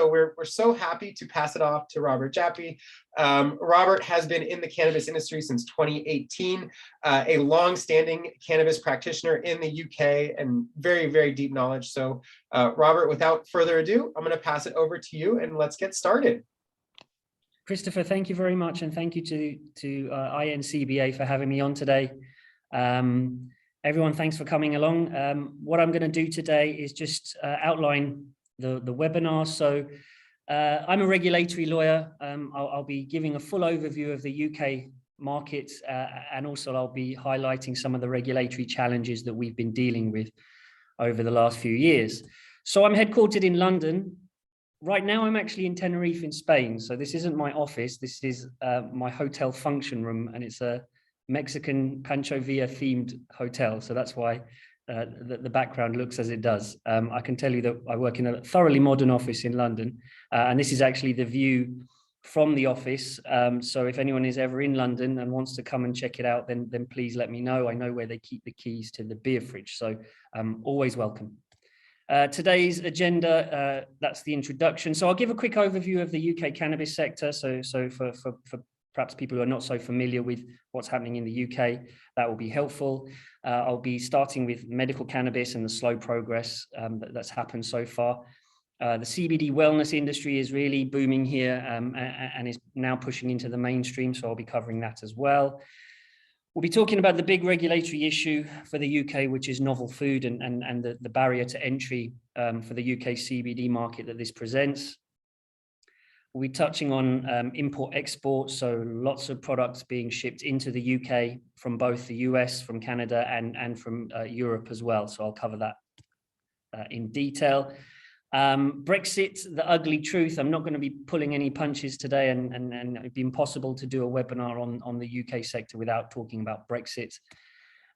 So we're so happy to pass it off to Robert Jappi. Robert has been in the cannabis industry since 2018, a long-standing cannabis practitioner in the UK and very, very deep knowledge. So Robert, without further ado, I'm going to pass it over to you and let's get started. Christopher, thank you very much, and thank you to INCBA for having me on today. Everyone, thanks for coming along. What I'm going to do today is just outline the webinar. So I'm a regulatory lawyer. I'll be giving a full overview of the UK market, and also I'll be highlighting some of the regulatory challenges that we've been dealing with over the last few years. So I'm headquartered in London. Right now, I'm actually in Tenerife in Spain. So this isn't my office. This is my hotel function room, and it's a Mexican Pancho Villa themed hotel. So that's why the background looks as it does. I can tell you that I work in a thoroughly modern office in London, and this is actually the view from the office. So if anyone is ever in London and wants to come and check it out, then please let me know. I know where they keep the keys to the beer fridge. So always welcome. Today's agenda, that's the introduction. So I'll give a quick overview of the UK cannabis sector. So for perhaps people who are not so familiar with what's happening in the UK, that will be helpful. I'll be starting with medical cannabis and the slow progress that's happened so far. The CBD wellness industry is really booming here and is now pushing into the mainstream. So I'll be covering that as well. We'll be talking about the big regulatory issue for the UK, which is novel food and the barrier to entry for the UK CBD market that this presents. We'll be touching on import-export, so lots of products being shipped into the UK from both the US, from Canada, and from Europe as well. So I'll cover that in detail. Brexit, the ugly truth. I'm not going to be pulling any punches today, and it'd be impossible to do a webinar on the UK sector without talking about Brexit.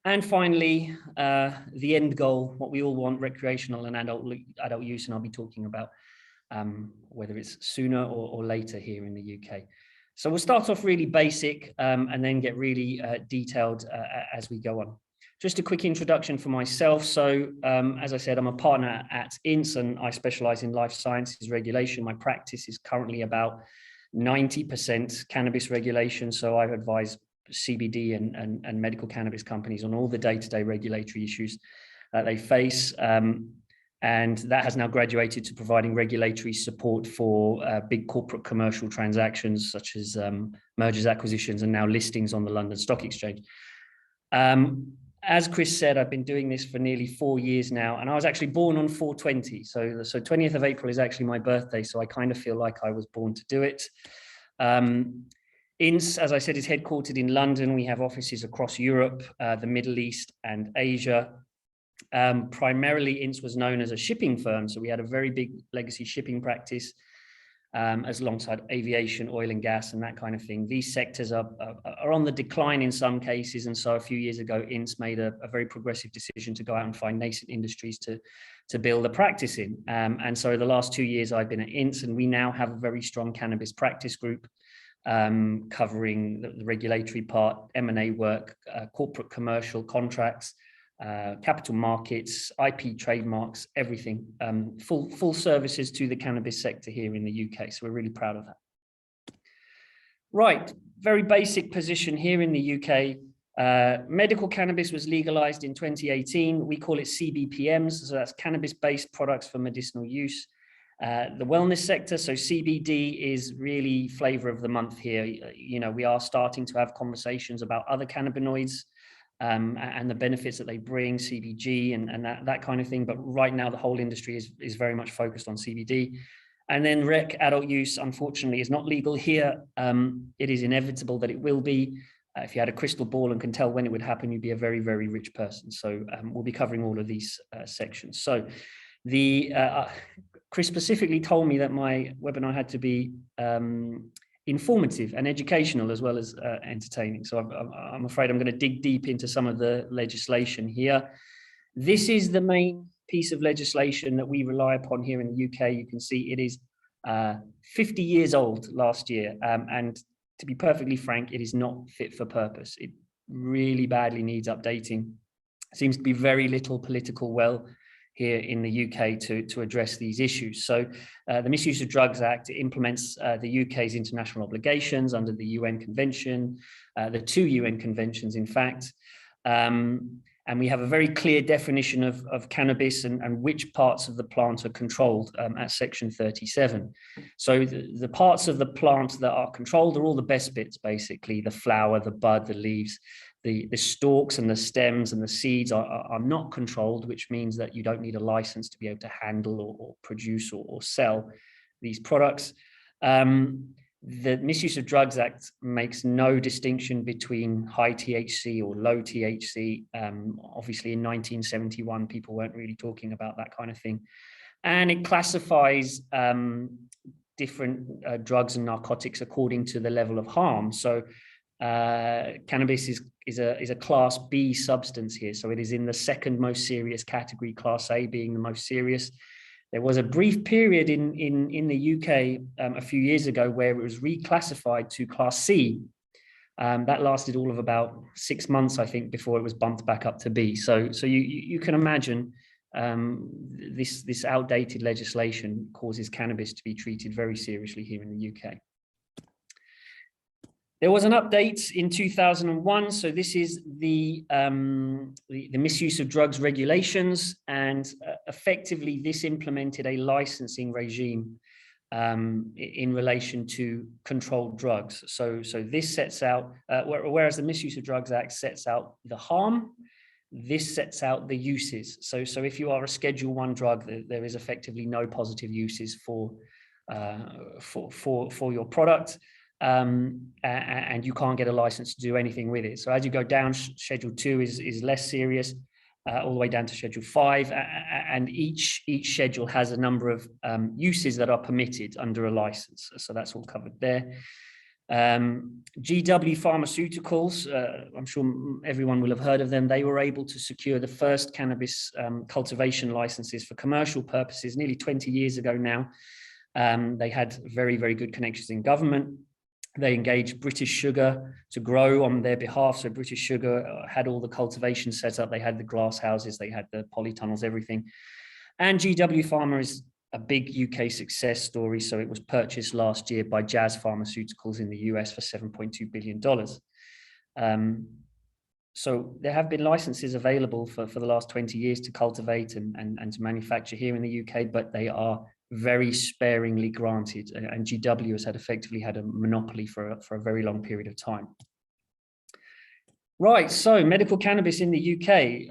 And finally, the end goal, what we all want, recreational and adult use, and I'll be talking about whether it's sooner or later here in the UK. So we'll start off really basic and then get really detailed as we go on. Just a quick introduction for myself. So as I said, I'm a partner at INS and I specialize in life sciences regulation. My practice is currently about 90% cannabis regulation. So I've advised CBD and medical cannabis companies on all the day-to-day regulatory issues that they face. And that has now graduated to providing regulatory support for big corporate commercial transactions such as mergers, acquisitions, and now listings on the London Stock Exchange. As Chris said, I've been doing this for nearly 4 years now, and I was actually born on 4/20. So 20th of April is actually my birthday, so I kind of feel like I was born to do it. INS, as I said, is headquartered in London. We have offices across Europe, the Middle East, and Asia. Primarily, INS was known as a shipping firm, so we had a very big legacy shipping practice, as alongside aviation, oil and gas, and that kind of thing. These sectors are on the decline in some cases, and so a few years ago, INS made a very progressive decision to go out and find nascent industries to build a practice in. And so the last 2 years I've been at INS, and we now have a very strong cannabis practice group covering the regulatory part, M&A work, corporate commercial contracts, capital markets, IP, trademarks, everything, full services to the cannabis sector here in the UK. So we're really proud of that. Right, very basic position here in the UK. Medical cannabis was legalized in 2018. We call it CBPMs, so that's cannabis-based products for medicinal use. The wellness sector, so CBD is really flavor of the month here. You know, we are starting to have conversations about other cannabinoids, and the benefits that they bring, CBG and that kind of thing. But right now, the whole industry is very much focused on CBD. And then rec, adult use, unfortunately, is not legal here. It is inevitable that it will be. If you had a crystal ball and can tell when it would happen, you'd be a very, very rich person. So we'll be covering all of these sections. So Chris specifically told me that my webinar had to be informative and educational as well as entertaining. So I'm afraid I'm going to dig deep into some of the legislation here. This is the main piece of legislation that we rely upon here in the UK. You can see it is 50 years old last year. And to be perfectly frank, it is not fit for purpose. It really badly needs updating. Seems to be very little political will here in the UK to address these issues. So the Misuse of Drugs Act implements the UK's international obligations under the UN Convention, the 2 UN conventions, in fact. And we have a very clear definition of cannabis and which parts of the plant are controlled at section 37. So the parts of the plant that are controlled are all the best bits, basically: the flower, the bud, the leaves. The stalks and the stems and the seeds are not controlled, which means that you don't need a license to be able to handle or produce or sell these products. The Misuse of Drugs Act makes no distinction between high THC or low THC. Obviously, in 1971, people weren't really talking about that kind of thing. And it classifies different drugs and narcotics according to the level of harm. So cannabis is a class B substance here. So it is in the second most serious category, class A being the most serious. There was a brief period in the UK a few years ago where it was reclassified to class C. That lasted all of about 6 months, I think, before it was bumped back up to B. So you can imagine this outdated legislation causes cannabis to be treated very seriously here in the UK. There was an update in 2001. So this is the misuse of drugs regulations, and effectively this implemented a licensing regime in relation to controlled drugs. So this sets out, whereas the Misuse of Drugs Act sets out the harm, this sets out the uses. So if you are a Schedule 1 drug, there is effectively no positive uses for your product. And you can't get a license to do anything with it. So as you go down, Schedule 2 is less serious, all the way down to Schedule 5, and each schedule has a number of uses that are permitted under a license. So that's all covered there. GW Pharmaceuticals, I'm sure everyone will have heard of them. They were able to secure the first cannabis cultivation licenses for commercial purposes nearly 20 years ago now. They had very, very good connections in government. They engaged British Sugar to grow on their behalf. So British Sugar had all the cultivation set up. They had the glass houses, they had the polytunnels, everything. And GW Pharma is a big UK success story. So it was purchased last year by Jazz Pharmaceuticals in the US for $7.2 billion. So there have been licenses available for the last 20 years to cultivate and to manufacture here in the UK, but they are very sparingly granted, and GW has effectively had a monopoly for a very long period of time. Right, so medical cannabis in the UK.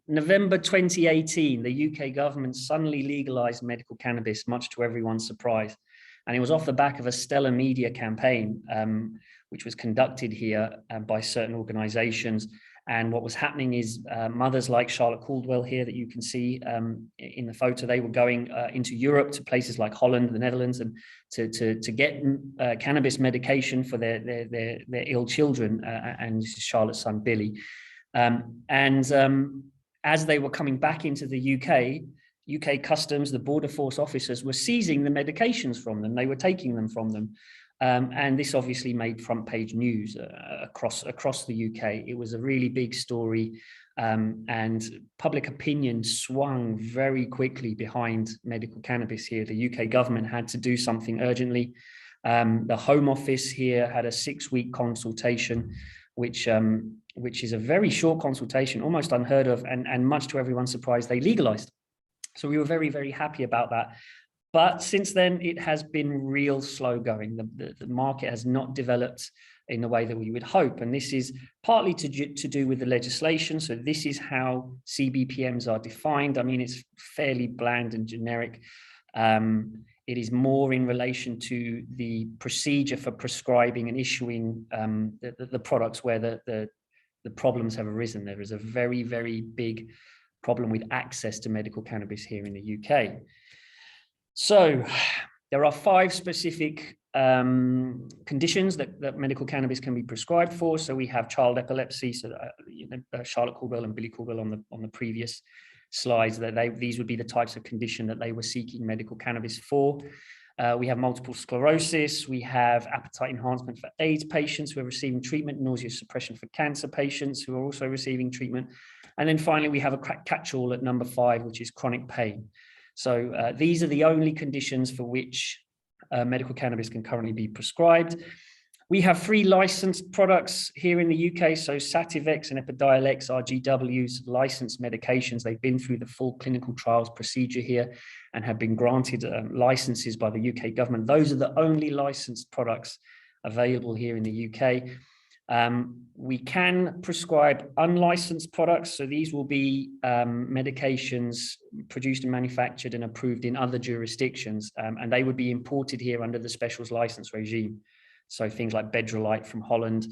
November 2018, the UK government suddenly legalized medical cannabis, much to everyone's surprise. And it was off the back of a stellar media campaign, which was conducted here by certain organizations. And what was happening is mothers like Charlotte Caldwell here that you can see in the photo, they were going into Europe to places like Holland, the Netherlands, and to get cannabis medication for their ill children. And this is Charlotte's son, Billy. As they were coming back into the UK Customs, the Border Force officers were seizing the medications from them. They were taking them from them. And this obviously made front page news across the UK. It was a really big story, and public opinion swung very quickly behind medical cannabis here. The UK government had to do something urgently. The Home Office here had a 6-week consultation, which is a very short consultation, almost unheard of, and much to everyone's surprise, they legalized. So we were very, very happy about that. But since then, it has been real slow going. The market has not developed in the way that we would hope. And this is partly to do with the legislation. So this is how CBPMs are defined. I mean, it's fairly bland and generic. It is more in relation to the procedure for prescribing and issuing the products where the problems have arisen. There is a very, very big problem with access to medical cannabis here in the UK. So there are 5 specific conditions that medical cannabis can be prescribed for. So we have child epilepsy. So Charlotte Caldwell and Billy Caldwell on the previous slides, that these would be the types of condition that they were seeking medical cannabis for. We have multiple sclerosis. We have appetite enhancement for AIDS patients who are receiving treatment, nausea suppression for cancer patients who are also receiving treatment. And then finally, we have a catch-all at number 5, which is chronic pain. So these are the only conditions for which medical cannabis can currently be prescribed. We have 3 licensed products here in the UK. So Sativex and Epidiolex are GW's licensed medications. They've been through the full clinical trials procedure here and have been granted licenses by the UK government. Those are the only licensed products available here in the UK. We can prescribe unlicensed products. So these will be medications produced and manufactured and approved in other jurisdictions. And they would be imported here under the specials license regime. So things like Bedrolite from Holland.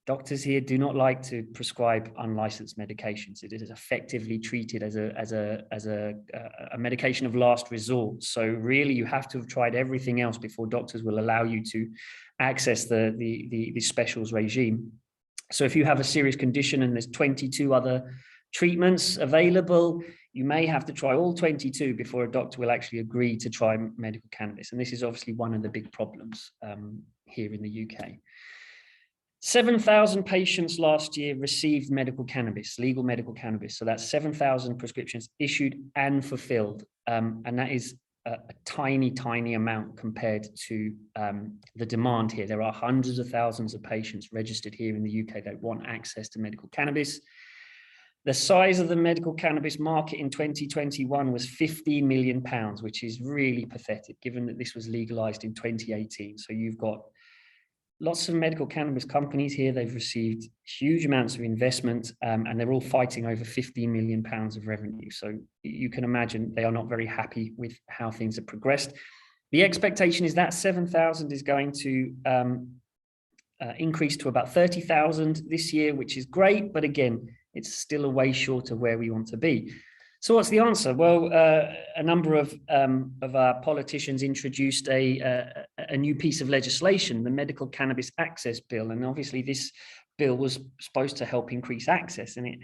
Doctors here do not like to prescribe unlicensed medications. It is effectively treated as a medication of last resort. So really, you have to have tried everything else before doctors will allow you to access the specials regime. So if you have a serious condition and there's 22 other treatments available, you may have to try all 22 before a doctor will actually agree to try medical cannabis. And this is obviously one of the big problems here in the UK. 7,000 patients last year received medical cannabis, legal medical cannabis. So that's 7,000 prescriptions issued and fulfilled. And that is a tiny, tiny amount compared to the demand here. There are hundreds of thousands of patients registered here in the UK that want access to medical cannabis. The size of the medical cannabis market in 2021 was £15 million, which is really pathetic, given that this was legalized in 2018. So you've got lots of medical cannabis companies here. They've received huge amounts of investment, and they're all fighting over £15 million of revenue. So you can imagine they are not very happy with how things have progressed. The expectation is that 7,000 is going to increase to about 30,000 this year, which is great. But again, it's still a way short of where we want to be. So what's the answer? Well, a number of our politicians introduced a new piece of legislation, the Medical Cannabis Access Bill. And obviously this bill was supposed to help increase access. And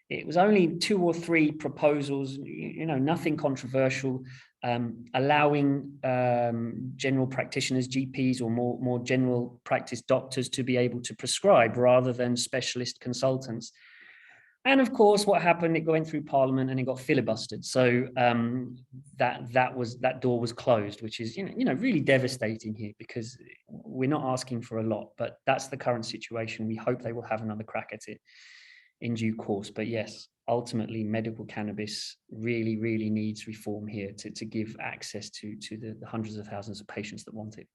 it was only 2 or 3 proposals, nothing controversial, allowing general practitioners, GPs, or more general practice doctors to be able to prescribe rather than specialist consultants. And of course, what happened, it went through Parliament and it got filibustered. So that door was closed, which is really devastating here, because we're not asking for a lot, but that's the current situation. We hope they will have another crack at it in due course. But yes, ultimately, medical cannabis really, really needs reform here to give access to the hundreds of thousands of patients that want it.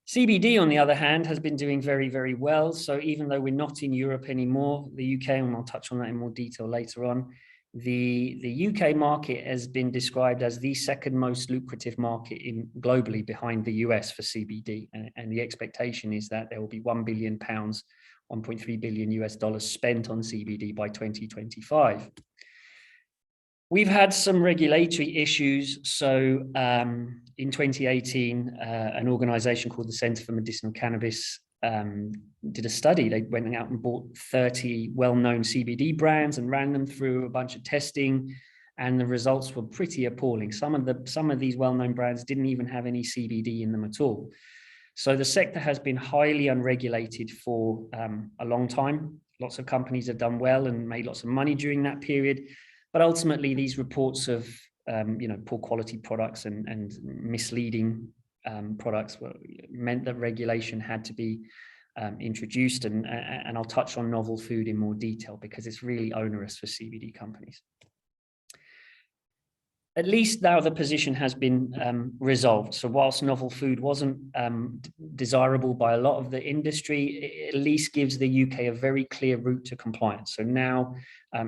CBD, on the other hand, has been doing very, very well. So even though we're not in Europe anymore, the UK, and I'll touch on that in more detail later on, the UK market has been described as the second most lucrative market globally, behind the US, for CBD. And the expectation is that there will be £1 billion, $1.3 billion US spent on CBD by 2025. We've had some regulatory issues. So in 2018, an organization called the Centre for Medicinal Cannabis did a study. They went out and bought 30 well-known CBD brands and ran them through a bunch of testing, and the results were pretty appalling. Some of these well-known brands didn't even have any CBD in them at all. So the sector has been highly unregulated for a long time. Lots of companies have done well and made lots of money during that period. But ultimately, these reports of poor quality products and misleading products meant that regulation had to be introduced. And I'll touch on novel food in more detail, because it's really onerous for CBD companies. At least now the position has been resolved. So whilst novel food wasn't desirable by a lot of the industry, it at least gives the UK a very clear route to compliance. So now,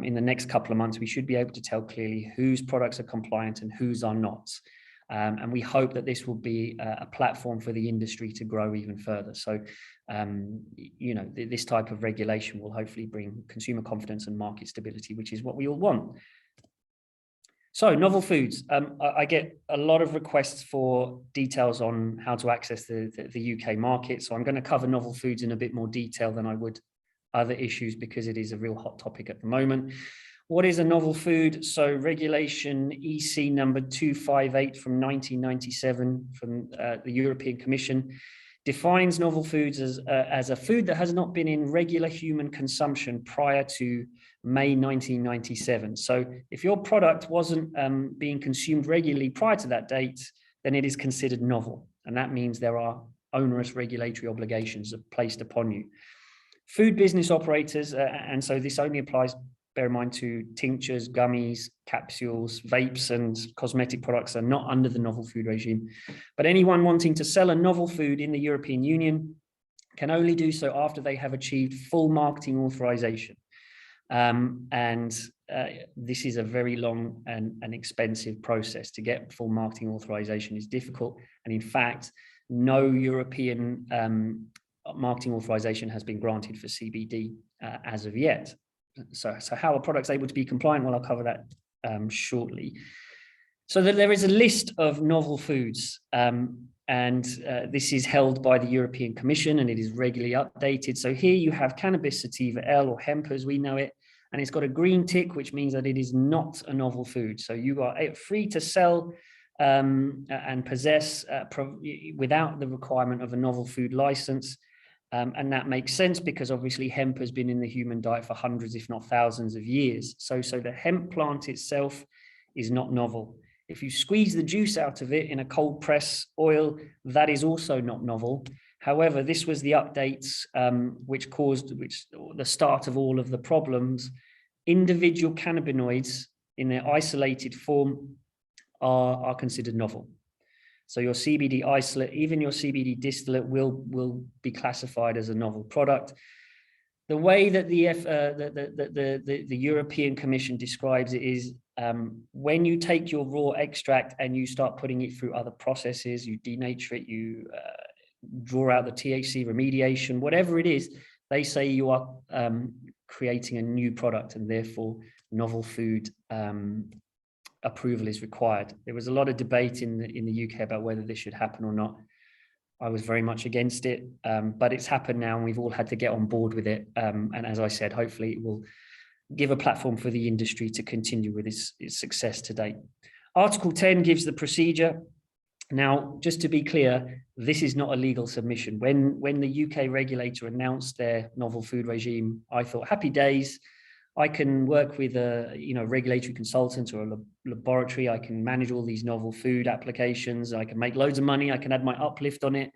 in the next couple of months, we should be able to tell clearly whose products are compliant and whose are not. And we hope that this will be a platform for the industry to grow even further. So, this type of regulation will hopefully bring consumer confidence and market stability, which is what we all want. So novel foods, I get a lot of requests for details on how to access the UK market. So I'm going to cover novel foods in a bit more detail than I would other issues, because it is a real hot topic at the moment. What is a novel food? So regulation EC number 258 from 1997 from the European Commission defines novel foods as a food that has not been in regular human consumption prior to May 1997. So if your product wasn't being consumed regularly prior to that date, then it is considered novel. And that means there are onerous regulatory obligations placed upon you. Food business operators, and so this only applies, bear in mind, to tinctures, gummies, capsules, vapes, and cosmetic products are not under the novel food regime. But anyone wanting to sell a novel food in the European Union can only do so after they have achieved full marketing authorization. This is a very long and expensive process. To get full marketing authorization is difficult. And in fact, no European marketing authorization has been granted for CBD as of yet. So how are products able to be compliant? Well, I'll cover that shortly. So there is a list of novel foods, this is held by the European Commission, and it is regularly updated. So here you have cannabis sativa L, or hemp as we know it, and it's got a green tick, which means that it is not a novel food. So you are free to sell and possess without the requirement of a novel food license. And that makes sense because obviously hemp has been in the human diet for hundreds, if not thousands of years. So the hemp plant itself is not novel. If you squeeze the juice out of it in a cold press oil, that is also not novel. However, this was the updates which caused the start of all of the problems. Individual cannabinoids in their isolated form are considered novel. So your CBD isolate, even your CBD distillate will be classified as a novel product. The way that the European Commission describes it is when you take your raw extract and you start putting it through other processes, you denature it, you draw out the THC remediation, whatever it is, they say you are creating a new product, and therefore novel food approval is required. There was a lot of debate in the UK about whether this should happen or not. I was very much against it, but it's happened now and we've all had to get on board with it. And as I said, hopefully it will give a platform for the industry to continue with its success to date. Article 10 gives the procedure. Now, just to be clear, this is not a legal submission. When the UK regulator announced their novel food regime, I thought, happy days. I can work with a regulatory consultant or a laboratory. I can manage all these novel food applications. I can make loads of money. I can add my uplift on it.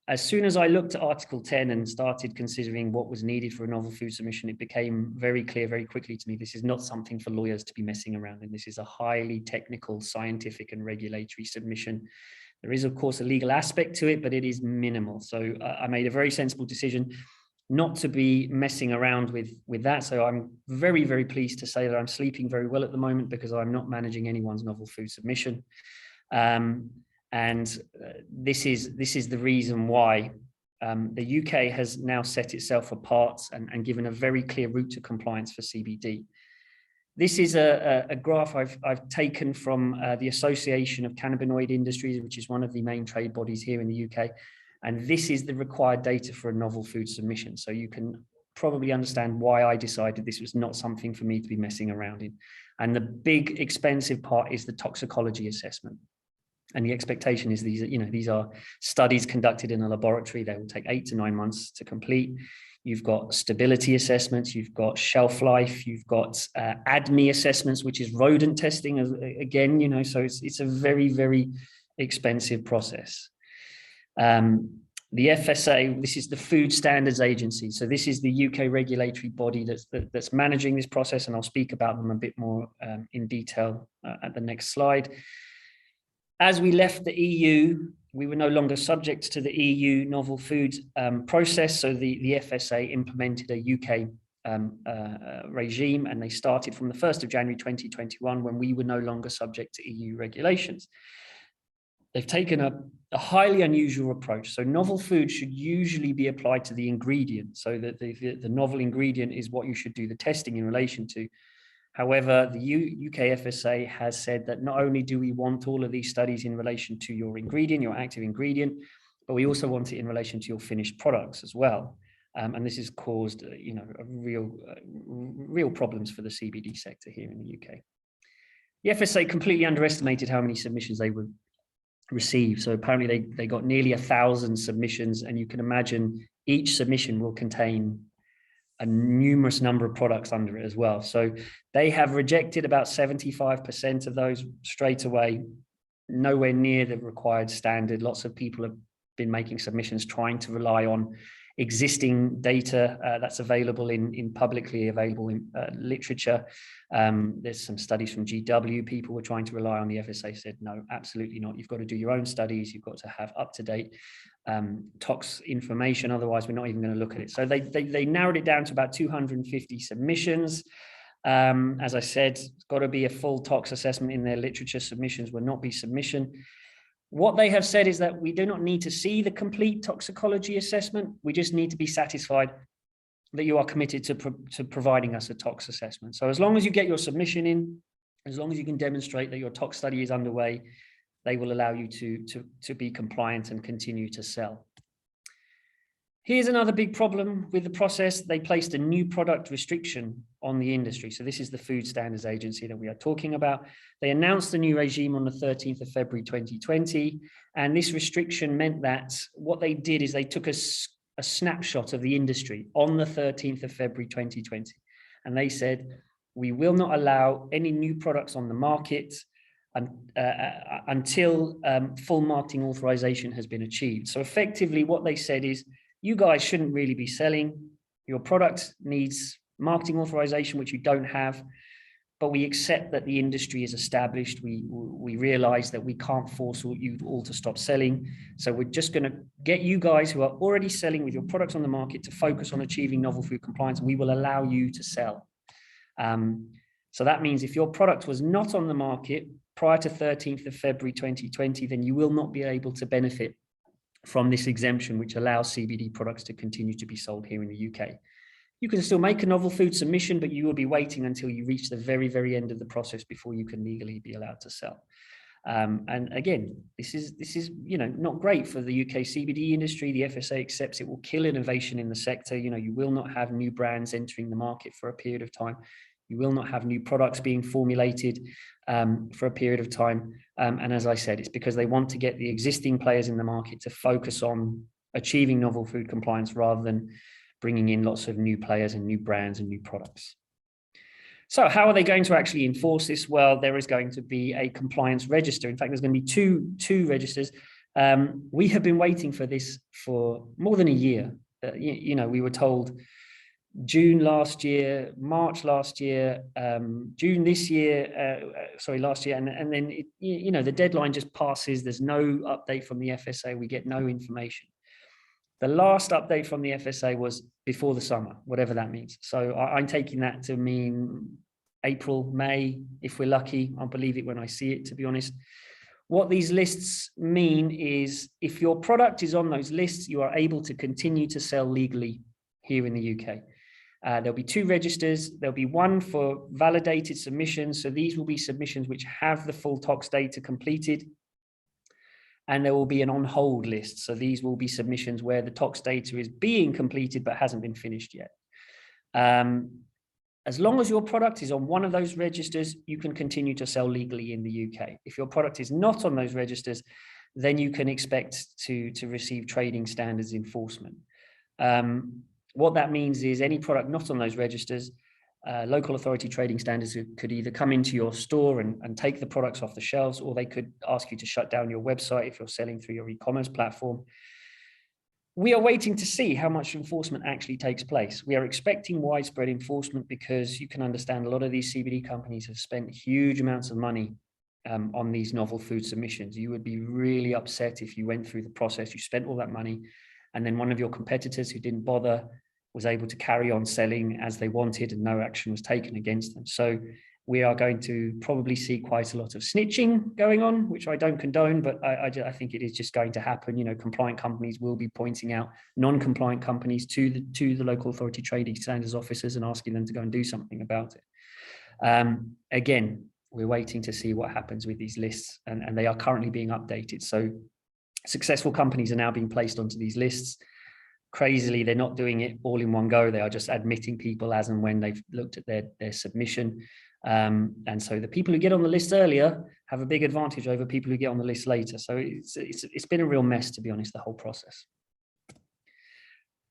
As soon as I looked at Article 10 and started considering what was needed for a novel food submission, it became very clear very quickly to me, this is not something for lawyers to be messing around in. This is a highly technical, scientific and regulatory submission. There is, of course, a legal aspect to it, but it is minimal. So I made a very sensible decision not to be messing around with that. So I'm very, very pleased to say that I'm sleeping very well at the moment because I'm not managing anyone's novel food submission. This is the reason why the UK has now set itself apart and given a very clear route to compliance for CBD. This is a graph I've taken from the Association of Cannabinoid Industries, which is one of the main trade bodies here in the UK. And this is the required data for a novel food submission. So you can probably understand why I decided this was not something for me to be messing around in. And the big expensive part is the toxicology assessment. And the expectation is these are studies conducted in a laboratory. They will take 8 to 9 months to complete. You've got stability assessments, you've got shelf life, you've got ADME assessments, which is rodent testing again, so it's a very, very expensive process. The FSA, this is the Food Standards Agency. So this is the UK regulatory body that's managing this process, and I'll speak about them a bit more in detail at the next slide. As we left the EU, we were no longer subject to the EU novel food process. So the FSA implemented a UK regime, and they started from the 1st of January 2021 when we were no longer subject to EU regulations. They've taken a highly unusual approach. So novel food should usually be applied to the ingredient, so that the novel ingredient is what you should do the testing in relation to. However, the UK FSA has said that not only do we want all of these studies in relation to your ingredient, your active ingredient, but we also want it in relation to your finished products as well. And this has caused, real problems for the CBD sector here in the UK. The FSA completely underestimated how many submissions they would received. So apparently they got nearly 1,000 submissions, and you can imagine each submission will contain a numerous number of products under it as well. So they have rejected about 75% of those straight away, nowhere near the required standard. Lots of people have been making submissions trying to rely on existing data that's available in publicly available literature. There's some studies from GW. People were trying to rely on. The FSA said, no, absolutely not. You've got to do your own studies. You've got to have up-to-date tox information. Otherwise, we're not even going to look at it. So they narrowed it down to about 250 submissions. As I said, it's got to be a full tox assessment in their literature. Submissions will not be submission. What they have said is that we do not need to see the complete toxicology assessment. We just need to be satisfied that you are committed to providing us a tox assessment. So as long as you get your submission in, as long as you can demonstrate that your tox study is underway, they will allow you to be compliant and continue to sell. Here's another big problem with the process. They placed a new product restriction on the industry. So this is the Food Standards Agency that we are talking about. They announced the new regime on the 13th of February 2020. And this restriction meant that what they did is they took a snapshot of the industry on the 13th of February 2020. And they said, we will not allow any new products on the market until full marketing authorization has been achieved. So effectively what they said is, you guys shouldn't really be selling. Your product needs marketing authorization, which you don't have, but we accept that the industry is established. We realize that we can't force you all to stop selling. So we're just going to get you guys who are already selling with your products on the market to focus on achieving novel food compliance. We will allow you to sell. So that means if your product was not on the market prior to 13th of February 2020, then you will not be able to benefit from this exemption, which allows CBD products to continue to be sold here in the UK. You can still make a novel food submission, but you will be waiting until you reach the very, very end of the process before you can legally be allowed to sell. And again, this is not great for the UK CBD industry. The FSA accepts it will kill innovation in the sector. You will not have new brands entering the market for a period of time. You will not have new products being formulated for a period of time. And as I said, it's because they want to get the existing players in the market to focus on achieving novel food compliance rather than bringing in lots of new players and new brands and new products. So how are they going to actually enforce this? Well, there is going to be a compliance register. In fact, there's going to be two registers. We have been waiting for this for more than a year. We were told June last year, March last year, June this year, last year. And then, the deadline just passes. There's no update from the FSA. We get no information. The last update from the FSA was before the summer, whatever that means. So I'm taking that to mean April, May, if we're lucky. I'll believe it when I see it, to be honest. What these lists mean is if your product is on those lists, you are able to continue to sell legally here in the UK. There'll be two registers. There'll be one for validated submissions. So these will be submissions which have the full tox data completed. And there will be an on hold list. So these will be submissions where the tox data is being completed but hasn't been finished yet. As long as your product is on one of those registers, you can continue to sell legally in the UK. If your product is not on those registers, then you can expect to receive trading standards enforcement. What that means is any product not on those registers, local authority trading standards could either come into your store and take the products off the shelves, or they could ask you to shut down your website if you're selling through your e-commerce platform. We are waiting to see how much enforcement actually takes place. We are expecting widespread enforcement because you can understand a lot of these CBD companies have spent huge amounts of money on these novel food submissions. You would be really upset if you went through the process, you spent all that money, and then one of your competitors who didn't bother was able to carry on selling as they wanted and no action was taken against them. So we are going to probably see quite a lot of snitching going on, which I don't condone, but I think it is just going to happen. Compliant companies will be pointing out non-compliant companies to the local authority trading standards officers and asking them to go and do something about it. Again, we're waiting to see what happens with these lists, and they are currently being updated. So successful companies are now being placed onto these lists. Crazily, they're not doing it all in one go. They are just admitting people as and when they've looked at their submission. And so the people who get on the list earlier have a big advantage over people who get on the list later. So it's been a real mess, to be honest, the whole process.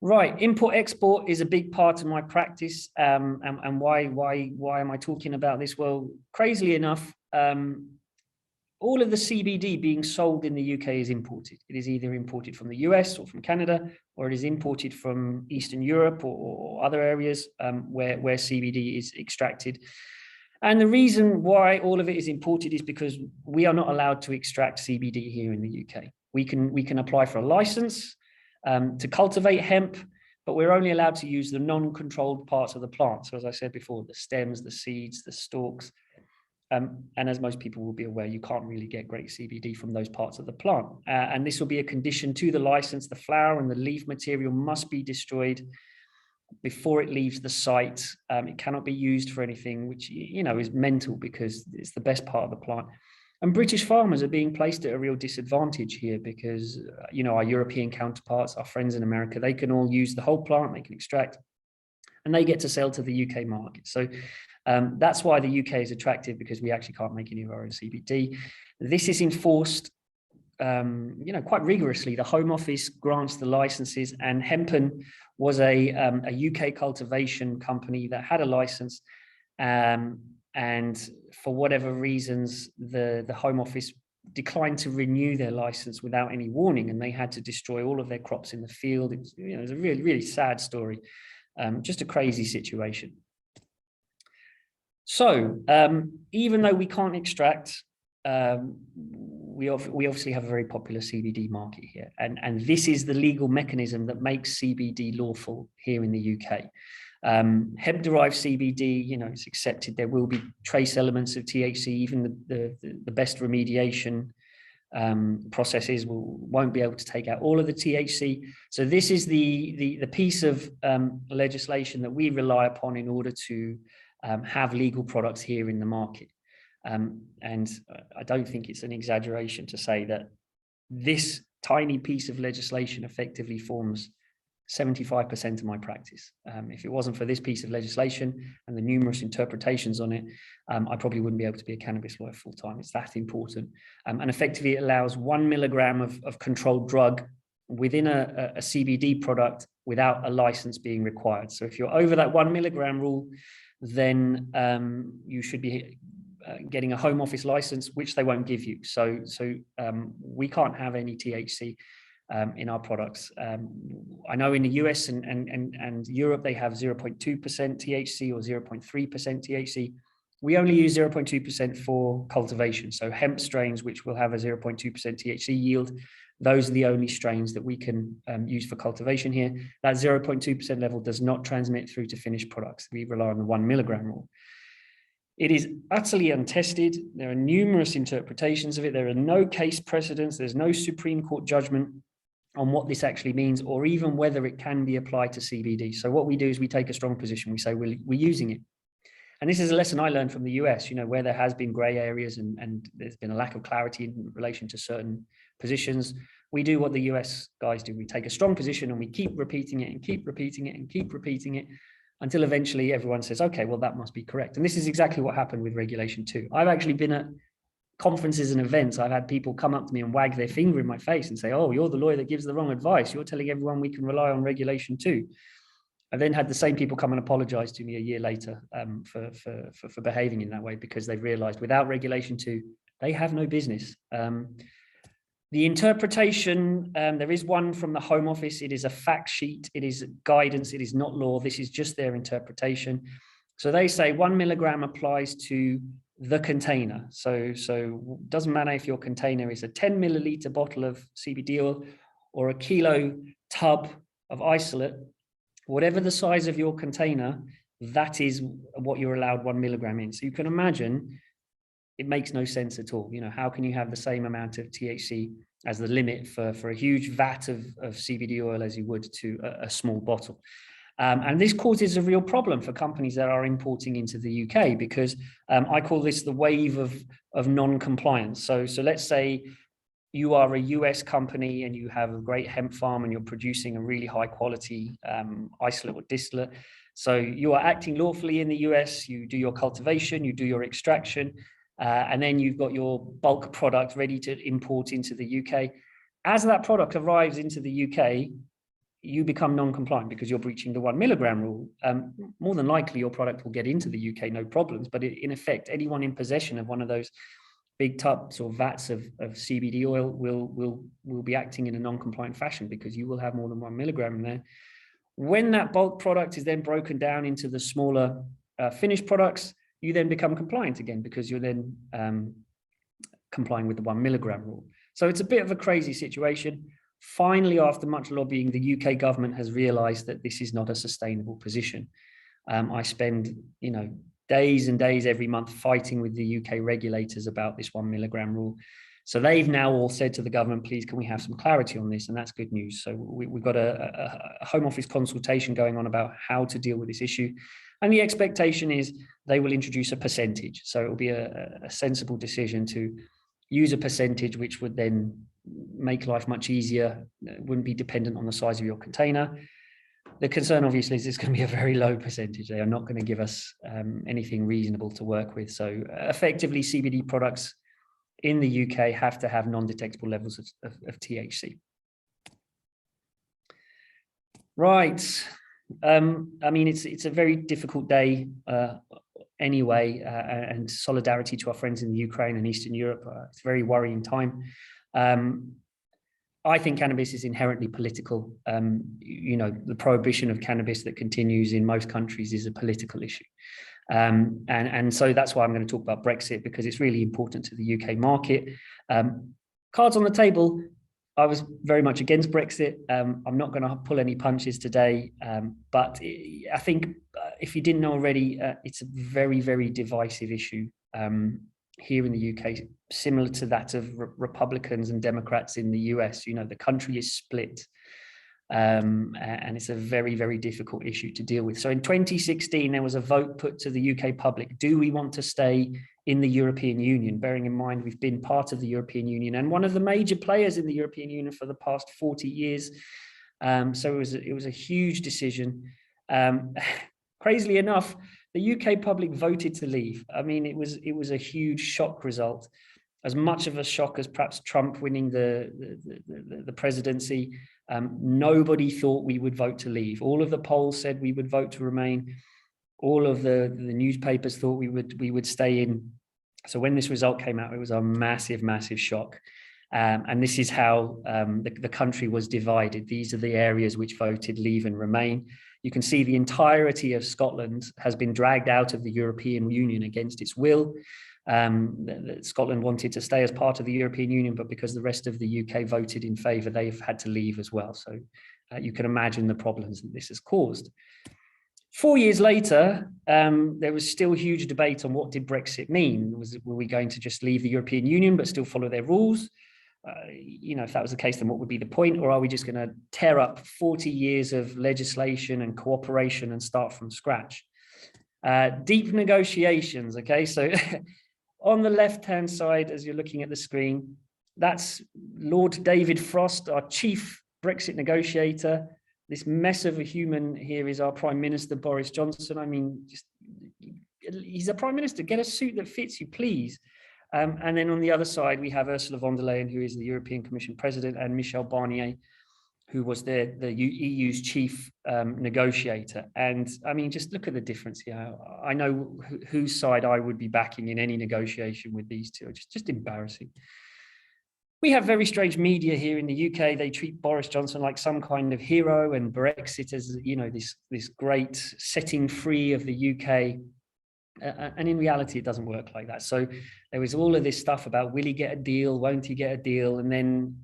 Right, import-export is a big part of my practice. And why am I talking about this? Well, crazily enough, all of the CBD being sold in the UK is imported. It is either imported from the US or from Canada, or it is imported from Eastern Europe or other areas where CBD is extracted. And the reason why all of it is imported is because we are not allowed to extract CBD here in the UK. We can apply for a license to cultivate hemp, but we're only allowed to use the non-controlled parts of the plant. So as I said before, the stems, the seeds, the stalks. And as most people will be aware, you can't really get great CBD from those parts of the plant. And this will be a condition to the license. The flower and the leaf material must be destroyed before it leaves the site. It cannot be used for anything, which, you know, is mental because it's the best part of the plant. And British farmers are being placed at a real disadvantage here because, you know, our European counterparts, our friends in America, they can all use the whole plant, they can extract, and they get to sell to the UK market. So that's why the UK is attractive, because we actually can't make any of our own CBD. This is enforced, you know, quite rigorously. The Home Office grants the licenses, and Hempen was a UK cultivation company that had a license, and for whatever reasons, the Home Office declined to renew their license without any warning, and they had to destroy all of their crops in the field. It was, you know, it was a really, really sad story, just a crazy situation. So even though we can't extract, we obviously have a very popular CBD market here, and this is the legal mechanism that makes CBD lawful here in the UK. Hemp-derived CBD, you know, it's accepted. There will be trace elements of THC. Even the best remediation processes won't be able to take out all of the THC. So this is the piece of legislation that we rely upon in order to have legal products here in the market. And I don't think it's an exaggeration to say that this tiny piece of legislation effectively forms 75% of my practice. If it wasn't for this piece of legislation and the numerous interpretations on it, I probably wouldn't be able to be a cannabis lawyer full time. It's that important. And effectively it allows 1 milligram of controlled drug within a CBD product without a license being required. So if you're over that 1 milligram rule, then you should be getting a Home Office license, which they won't give you. So we can't have any THC in our products. I know in the US and Europe, they have 0.2% THC or 0.3% THC. We only use 0.2% for cultivation. So hemp strains, which will have a 0.2% THC yield, those are the only strains that we can use for cultivation here. That 0.2% level does not transmit through to finished products. We rely on the 1 milligram rule. It is utterly untested. There are numerous interpretations of it. There are no case precedents. There's no Supreme Court judgment on what this actually means, or even whether it can be applied to CBD. So what we do is we take a strong position. We say we're using it. And this is a lesson I learned from the US, you know, where there has been gray areas and there's been a lack of clarity in relation to certain positions. We do what the US guys do. We take a strong position and we keep repeating it and keep repeating it and keep repeating it until eventually everyone says, okay, well, that must be correct. And this is exactly what happened with Regulation 2. I've actually been at conferences and events. I've had people come up to me and wag their finger in my face and say, oh, you're the lawyer that gives the wrong advice. You're telling everyone we can rely on Regulation 2. I then had the same people come and apologize to me a year later for behaving in that way, because they've realized without Regulation 2, they have no business. The interpretation, there is one from the Home Office. It is a fact sheet. It is guidance. It is not law. This is just their interpretation. So they say 1 milligram applies to the container. So it doesn't matter if your container is a 10 milliliter bottle of CBD oil or a kilo tub of isolate, whatever the size of your container, that is what you're allowed 1 milligram in. So you can imagine it makes no sense at all. You know, how can you have the same amount of THC as the limit for a huge vat of CBD oil as you would to a small bottle? And this causes a real problem for companies that are importing into the UK, because I call this the wave of non-compliance. So let's say you are a US company and you have a great hemp farm and you're producing a really high quality isolate or distillate. So you are acting lawfully in the US, you do your cultivation, you do your extraction, and then you've got your bulk product ready to import into the UK. As that product arrives into the UK, you become non-compliant because you're breaching the 1 milligram rule. More than likely, your product will get into the UK, no problems. But in effect, anyone in possession of one of those big tubs or vats of CBD oil will be acting in a non-compliant fashion because you will have more than 1 milligram in there. When that bulk product is then broken down into the smaller finished products, you then become compliant again because you're then complying with the 1 milligram rule. So it's a bit of a crazy situation. Finally, after much lobbying, the UK government has realized that this is not a sustainable position. I spend, days and days every month fighting with the UK regulators about this 1 milligram rule. So they've now all said to the government, please, can we have some clarity on this? And that's good news. So we've got a Home Office consultation going on about how to deal with this issue. And the expectation is they will introduce a percentage. So it will be a sensible decision to use a percentage, which would then make life much easier. It wouldn't be dependent on the size of your container. The concern, obviously, is it's going to be a very low percentage. They are not going to give us anything reasonable to work with. So effectively, CBD products in the UK have to have non-detectable levels of THC. Right. I mean, it's a very difficult day anyway, and solidarity to our friends in the Ukraine and Eastern Europe. It's a very worrying time. I think cannabis is inherently political. The prohibition of cannabis that continues in most countries is a political issue. And so that's why I'm going to talk about Brexit, because it's really important to the UK market. Cards on the table, I was very much against Brexit. I'm not going to pull any punches today, but I think if you didn't know already, it's a very, very divisive issue here in the UK, similar to that of Republicans and Democrats in the US. The country is split. And it's a very, very difficult issue to deal with. So in 2016, there was a vote put to the UK public. Do we want to stay in the European Union? Bearing in mind, we've been part of the European Union and one of the major players in the European Union for the past 40 years. So it was a huge decision. Crazily enough, the UK public voted to leave. I mean, it was a huge shock result. As much of a shock as perhaps Trump winning the presidency. Nobody thought we would vote to leave. All of the polls said we would vote to remain. All of the newspapers thought we would stay in. So when this result came out, it was a massive, massive shock. And this is how the country was divided. These are the areas which voted leave and remain. You can see the entirety of Scotland has been dragged out of the European Union against its will. Scotland wanted to stay as part of the European Union, but because the rest of the UK voted in favour, they've had to leave as well. So you can imagine the problems that this has caused. 4 years later, there was still huge debate on what did Brexit mean. Were we going to just leave the European Union but still follow their rules? If that was the case, then what would be the point? Or are we just going to tear up 40 years of legislation and cooperation and start from scratch? Deep negotiations, okay? So on the left-hand side, as you're looking at the screen, that's Lord David Frost, our chief Brexit negotiator. This mess of a human here is our Prime Minister, Boris Johnson. I mean, he's a Prime Minister. Get a suit that fits you, please. And then on the other side, we have Ursula von der Leyen, who is the European Commission President, and Michel Barnier, who was the EU's chief negotiator. And I mean, just look at the difference here. I know whose side I would be backing in any negotiation with these two. It's just embarrassing. We have very strange media here in the UK. They treat Boris Johnson like some kind of hero and Brexit as, this great setting free of the UK. And in reality, it doesn't work like that. So there was all of this stuff about, will he get a deal? Won't he get a deal? And then,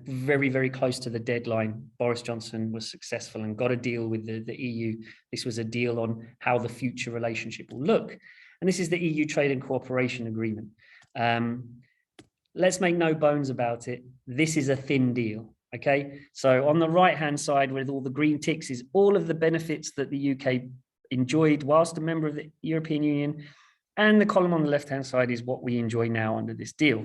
very, very close to the deadline, Boris Johnson was successful and got a deal with the EU. This was a deal on how the future relationship will look. And this is the EU Trade and Cooperation Agreement. Let's make no bones about it. This is a thin deal, okay? So on the right-hand side with all the green ticks is all of the benefits that the UK enjoyed whilst a member of the European Union. And the column on the left-hand side is what we enjoy now under this deal.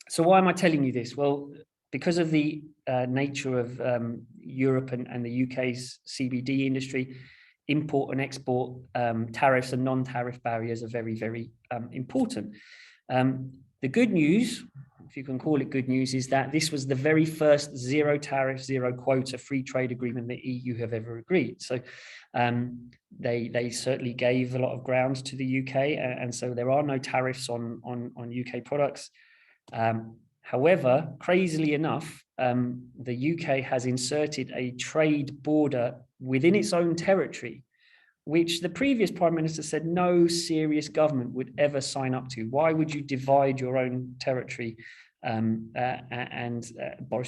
So why am I telling you this? Well, because of the nature of Europe and the UK's CBD industry, import and export tariffs and non-tariff barriers are very, very important. The good news, if you can call it good news, is that this was the very first zero tariff, zero quota free trade agreement the EU have ever agreed. So they certainly gave a lot of ground to the UK, and so there are no tariffs on UK products. However, crazily enough, the UK has inserted a trade border within its own territory, which the previous Prime Minister said no serious government would ever sign up to. Why would you divide your own territory? Boris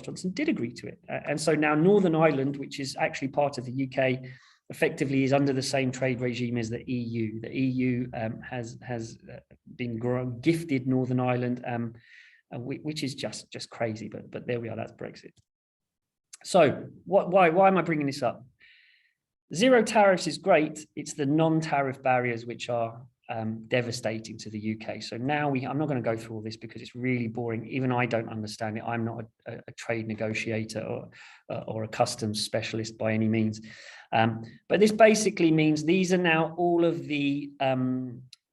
Johnson did agree to it. And so now Northern Ireland, which is actually part of the UK, effectively is under the same trade regime as the EU. The EU has been gifted Northern Ireland, which is just crazy, but there we are, that's Brexit. So why am I bringing this up? Zero tariffs is great. It's the non-tariff barriers which are devastating to the UK. So now I'm not going to go through all this because it's really boring. Even I don't understand it. I'm not a trade negotiator or a customs specialist by any means. But this basically means these are now all of the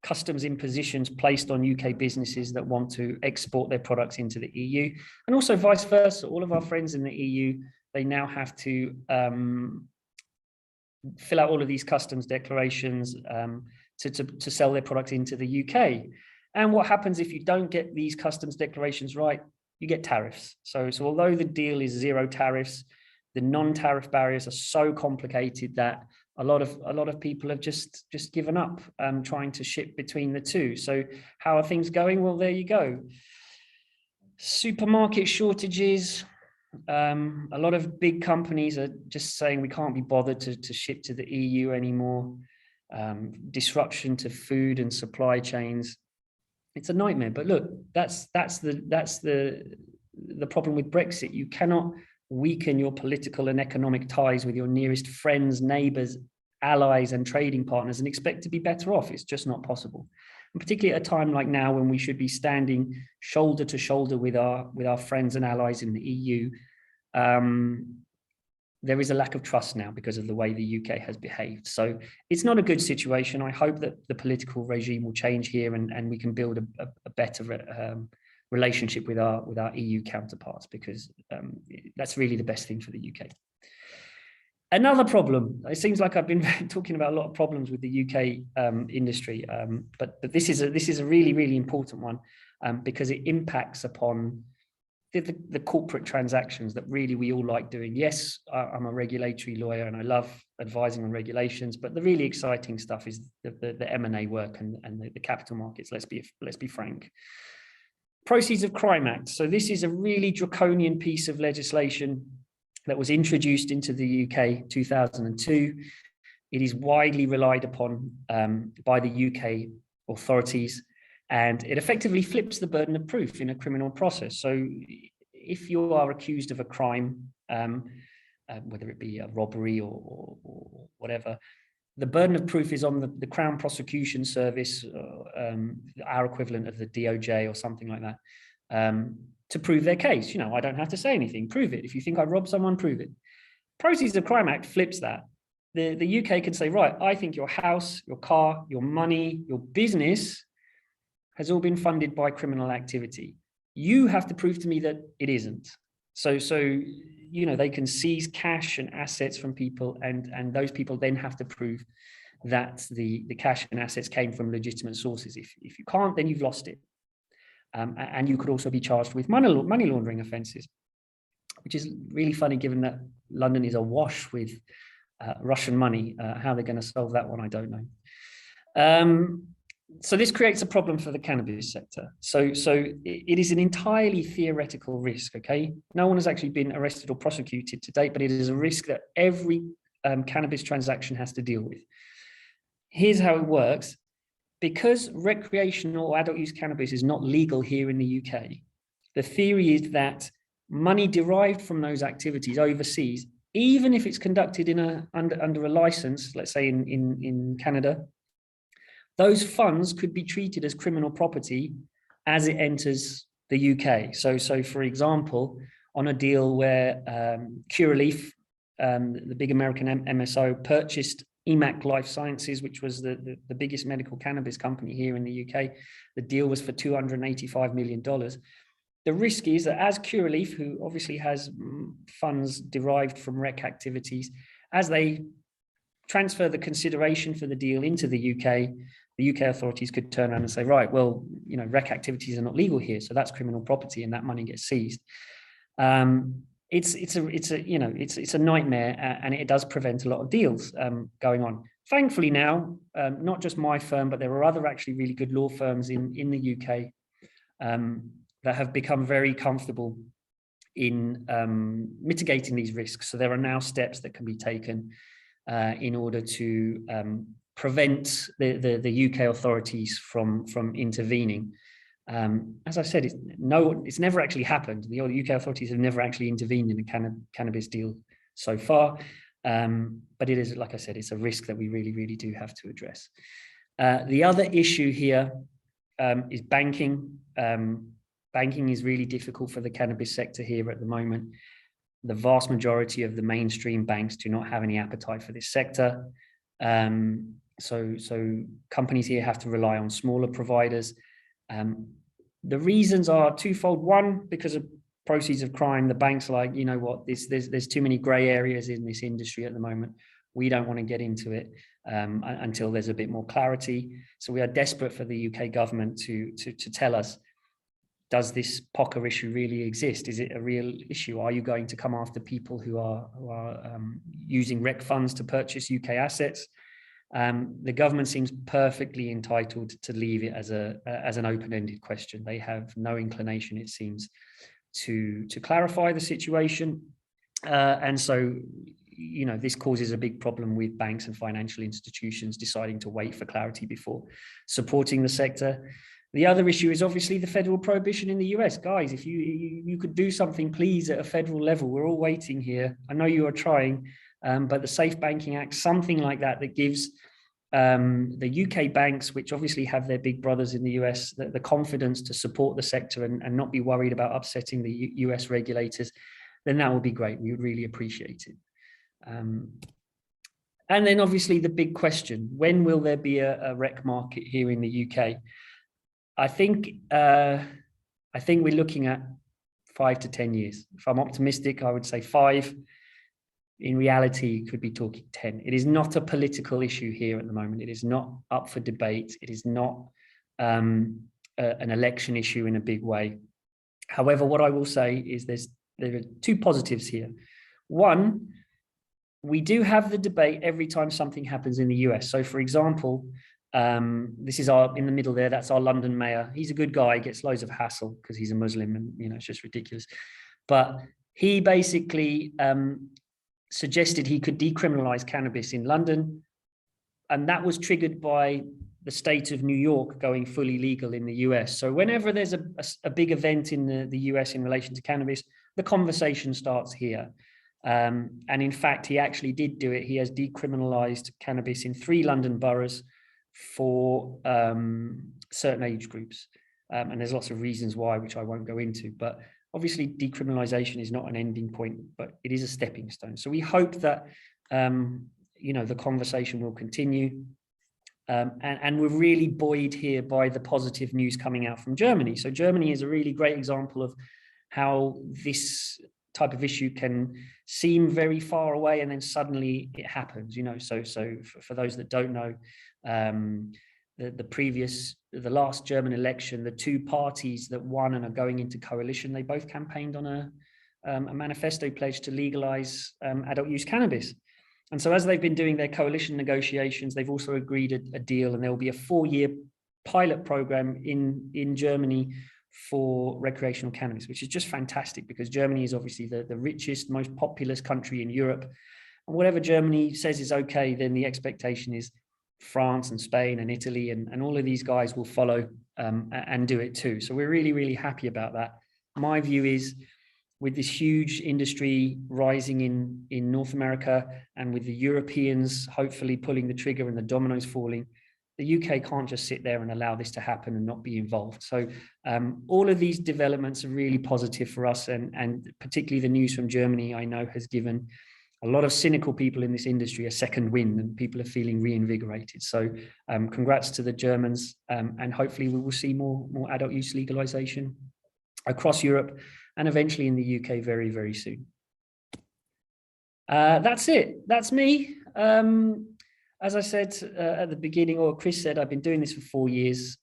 customs impositions placed on UK businesses that want to export their products into the EU, and also vice versa. All of our friends in the EU, they now have to fill out all of these customs declarations to sell their products into the UK. And what happens if you don't get these customs declarations right? You get tariffs. So although the deal is zero tariffs, the non-tariff barriers are so complicated that a lot of people have just given up trying to ship between the two. So how are things going? Well, there you go. Supermarket shortages. A lot of big companies are just saying we can't be bothered to ship to the EU anymore. Disruption to food and supply chains. It's a nightmare. But look, that's the problem with Brexit. You cannot weaken your political and economic ties with your nearest friends, neighbors, allies, and trading partners and expect to be better off. It's just not possible. And particularly at a time like now when we should be standing shoulder to shoulder with our friends and allies in the EU, there is a lack of trust now because of the way the UK has behaved. So it's not a good situation. I hope that the political regime will change here and we can build a better relationship with our EU counterparts, because that's really the best thing for the UK. Another problem, it seems like I've been talking about a lot of problems with the UK industry, but this is a really, really important one because it impacts upon the corporate transactions that really we all like doing. Yes, I'm a regulatory lawyer and I love advising on regulations, but the really exciting stuff is the M&A work and the capital markets. Let's be frank. Proceeds of Crime Act. So this is a really draconian piece of legislation that was introduced into the UK 2002. It is widely relied upon by the UK authorities, and it effectively flips the burden of proof in a criminal process. So if you are accused of a crime, whether it be a robbery or whatever, the burden of proof is on the Crown Prosecution Service, our equivalent of the DOJ or something like that, to prove their case. You know, I don't have to say anything. Prove it. If you think I robbed someone, prove it. Proceeds of Crime Act flips that. The UK can say, right, I think your house, your car, your money, your business has all been funded by criminal activity. You have to prove to me that it isn't. So you know, they can seize cash and assets from people, and those people then have to prove that the cash and assets came from legitimate sources. If you can't, then you've lost it. And you could also be charged with money laundering offences, which is really funny given that London is awash with Russian money. How they're going to solve that one, I don't know. So this creates a problem for the cannabis sector. So it is an entirely theoretical risk, okay? No one has actually been arrested or prosecuted to date, but it is a risk that every cannabis transaction has to deal with. Here's how it works. Because recreational or adult use cannabis is not legal here in the UK, the theory is that money derived from those activities overseas, even if it's conducted under a license, let's say in Canada, those funds could be treated as criminal property as it enters the UK. So for example, on a deal where Curaleaf, the big American MSO, purchased EMAC Life Sciences, which was the biggest medical cannabis company here in the UK. The deal was for $285 million. The risk is that as Curaleaf, who obviously has funds derived from rec activities, as they transfer the consideration for the deal into the UK authorities could turn around and say, right, well, you know, rec activities are not legal here, so that's criminal property, and that money gets seized. It's a nightmare, and it does prevent a lot of deals going on. Thankfully now, not just my firm, but there are other actually really good law firms in the UK that have become very comfortable in mitigating these risks. So there are now steps that can be taken in order to prevent the UK authorities from intervening. As I said, it's never actually happened. The UK authorities have never actually intervened in a cannabis deal so far. But it is, like I said, it's a risk that we really, really do have to address. The other issue here is banking. Banking is really difficult for the cannabis sector here at the moment. The vast majority of the mainstream banks do not have any appetite for this sector. So companies here have to rely on smaller providers. The reasons are twofold. One, because of proceeds of crime, the banks are like, you know what, there's too many gray areas in this industry at the moment. We don't want to get into it until there's a bit more clarity. So we are desperate for the UK government to tell us, does this POCA issue really exist? Is it a real issue? Are you going to come after people who are using rec funds to purchase UK assets? The government seems perfectly entitled to leave it as an open-ended question. They have no inclination, it seems, to clarify the situation. And so, you know, this causes a big problem with banks and financial institutions deciding to wait for clarity before supporting the sector. The other issue is obviously the federal prohibition in the US. Guys, if you could do something, please, at a federal level. We're all waiting here. I know you are trying, but the Safe Banking Act, something like that, that gives the UK banks, which obviously have their big brothers in the US, the confidence to support the sector and not be worried about upsetting the US regulators, then that would be great. We would really appreciate it. And then obviously the big question, when will there be a rec market here in the UK? I think we're looking at 5 to 10 years. If I'm optimistic, I would say 5. In reality, could be talking 10. It is not a political issue here at the moment. It is not up for debate. It is not an election issue in a big way. However, what I will say is there are 2 positives here. One, we do have the debate every time something happens in the US. So for example, this is in the middle there, that's our London mayor. He's a good guy, gets loads of hassle because he's a Muslim, and you know, it's just ridiculous. But he basically suggested he could decriminalize cannabis in London, and that was triggered by the state of New York going fully legal in the US. So whenever there's a big event in the US in relation to cannabis, the conversation starts here. And in fact, he actually did do it. He has decriminalized cannabis in 3 London boroughs for certain age groups. And there's lots of reasons why, which I won't go into, but obviously decriminalization is not an ending point, but it is a stepping stone. So we hope that, you know, the conversation will continue. And we're really buoyed here by the positive news coming out from Germany. So Germany is a really great example of how this type of issue can seem very far away and then suddenly it happens, you know. So for those that don't know, the last German election, the 2 parties that won and are going into coalition, they both campaigned on a manifesto pledge to legalize adult use cannabis. And so as they've been doing their coalition negotiations, they've also agreed a deal, and there will be a 4-year pilot program in Germany for recreational cannabis, which is just fantastic because Germany is obviously the richest, most populous country in Europe. And whatever Germany says is okay, then the expectation is France and Spain and Italy and all of these guys will follow and do it too. So we're really, really happy about that. My view is, with this huge industry rising in North America and with the Europeans hopefully pulling the trigger and the dominoes falling, the UK can't just sit there and allow this to happen and not be involved. So all of these developments are really positive for us, and particularly the news from Germany, I know, has given a lot of cynical people in this industry a second wind, and people are feeling reinvigorated. So congrats to the Germans, and hopefully we will see more adult use legalization across Europe and eventually in the UK very, very soon. That's it. That's me. As I said at the beginning, or Chris said, I've been doing this for 4 years.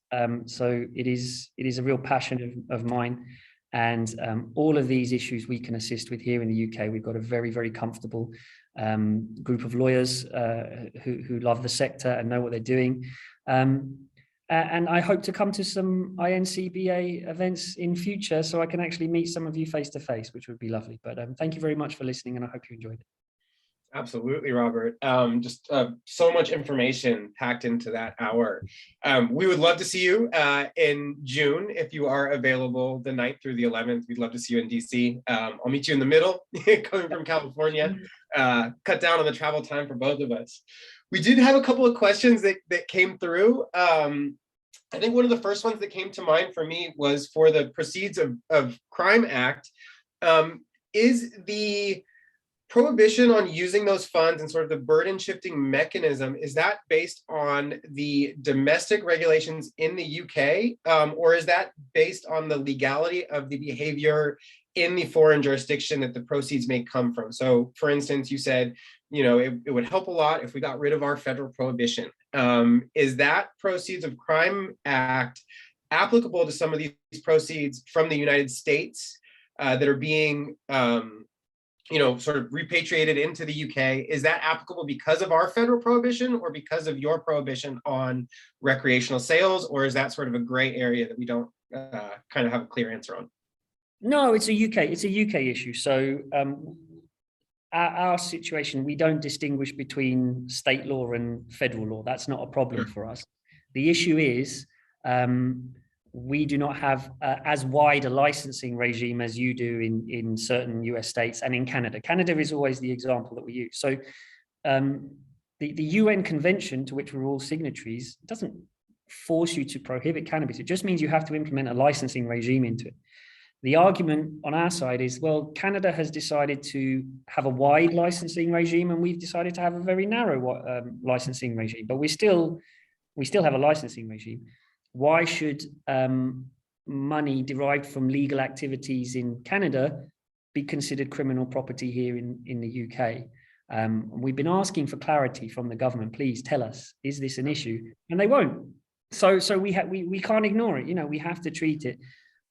So it is a real passion of mine. And all of these issues we can assist with here in the UK. We've got a very, very comfortable group of lawyers who love the sector and know what they're doing. And I hope to come to some INCBA events in future so I can actually meet some of you face to face, which would be lovely. But thank you very much for listening, and I hope you enjoyed it. Absolutely, Robert. Just so much information packed into that hour. We would love to see you in June if you are available the 9th through the 11th. We'd love to see you in DC. I'll meet you in the middle, coming from California. Cut down on the travel time for both of us. We did have a couple of questions that came through. I think one of the first ones that came to mind for me was for the Proceeds of Crime Act. Is the prohibition on using those funds and sort of the burden shifting mechanism, is that based on the domestic regulations in the UK, or is that based on the legality of the behavior in the foreign jurisdiction that the proceeds may come from? So for instance, you said, you know, it would help a lot if we got rid of our federal prohibition. Is that Proceeds of Crime Act applicable to some of these proceeds from the United States that are being you know, sort of repatriated into the UK? Is that applicable because of our federal prohibition or because of your prohibition on recreational sales? Or is that sort of a gray area that we don't kind of have a clear answer on? No, it's a UK issue. So our situation, we don't distinguish between state law and federal law. That's not a problem for us. The issue is we do not have as wide a licensing regime as you do in certain US states and in Canada. Canada is always the example that we use. So the UN convention, to which we're all signatories, doesn't force you to prohibit cannabis. It just means you have to implement a licensing regime into it. The argument on our side is, well, Canada has decided to have a wide licensing regime, and we've decided to have a very narrow licensing regime, but we still have a licensing regime. Why should money derived from legal activities in Canada be considered criminal property here in the UK? We've been asking for clarity from the government. Please tell us, is this an issue? And they won't. So we can't ignore it. You know, we have to treat it.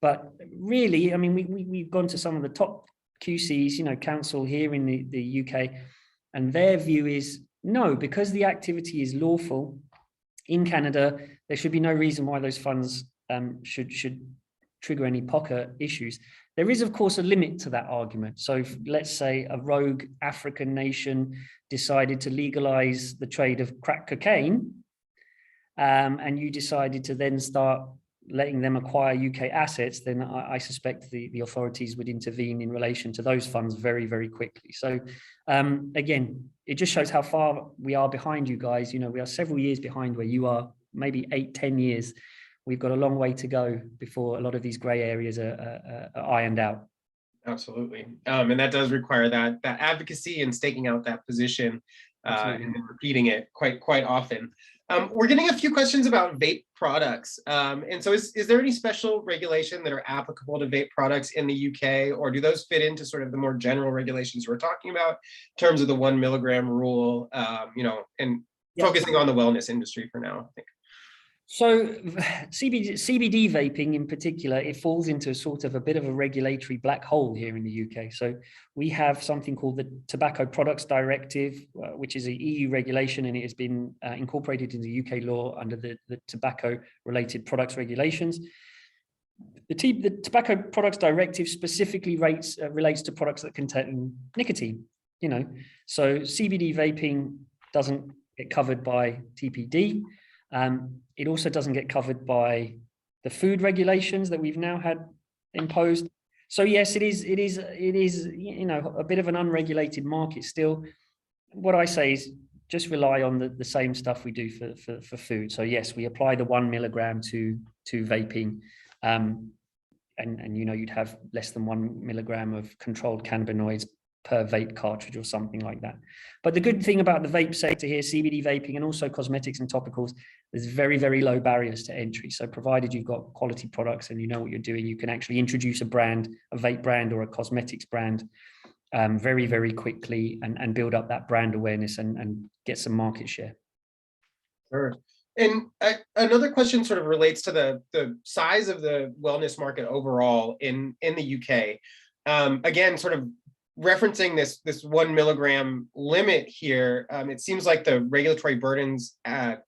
But really, I mean, we've gone to some of the top QCs, you know, council here in the UK, and their view is no, because the activity is lawful in Canada, there should be no reason why those funds should trigger any pocket issues. There is, of course, a limit to that argument. So if, let's say, a rogue African nation decided to legalize the trade of crack cocaine, and you decided to then start letting them acquire UK assets, then I suspect the authorities would intervene in relation to those funds very, very quickly. So again, it just shows how far we are behind you guys. You know, we are several years behind where you are, maybe 8-10 years. We've got a long way to go before a lot of these gray areas are ironed out. Absolutely. And that does require that advocacy and staking out that position and repeating it quite often. We're getting a few questions about vape products. And so is there any special regulation that are applicable to vape products in the UK, or do those fit into sort of the more general regulations we're talking about in terms of the 1 milligram rule, you know, and focusing on the wellness industry for now, I think? So CBD vaping in particular, it falls into a sort of a bit of a regulatory black hole here in the UK. So we have something called the Tobacco Products Directive, which is an EU regulation, and it has been incorporated into the UK law under the tobacco related products regulations. The Tobacco Products Directive specifically relates to products that contain nicotine, you know. So CBD vaping doesn't get covered by TPD. It also doesn't get covered by the food regulations that we've now had imposed. So yes, it is, you know, a bit of an unregulated market still. What I say is just rely on the same stuff we do for food. So yes, we apply the 1 milligram to vaping, and you know, you'd have less than 1 milligram of controlled cannabinoids per vape cartridge or something like that. But the good thing about the vape sector here, CBD vaping and also cosmetics and topicals, there's very, very low barriers to entry. So provided you've got quality products and you know what you're doing, you can actually introduce a brand, a vape brand or a cosmetics brand very, very quickly and build up that brand awareness and get some market share. Sure. And another question sort of relates to the size of the wellness market overall in the UK. Again, sort of referencing this 1 milligram limit here, it seems like the regulatory burdens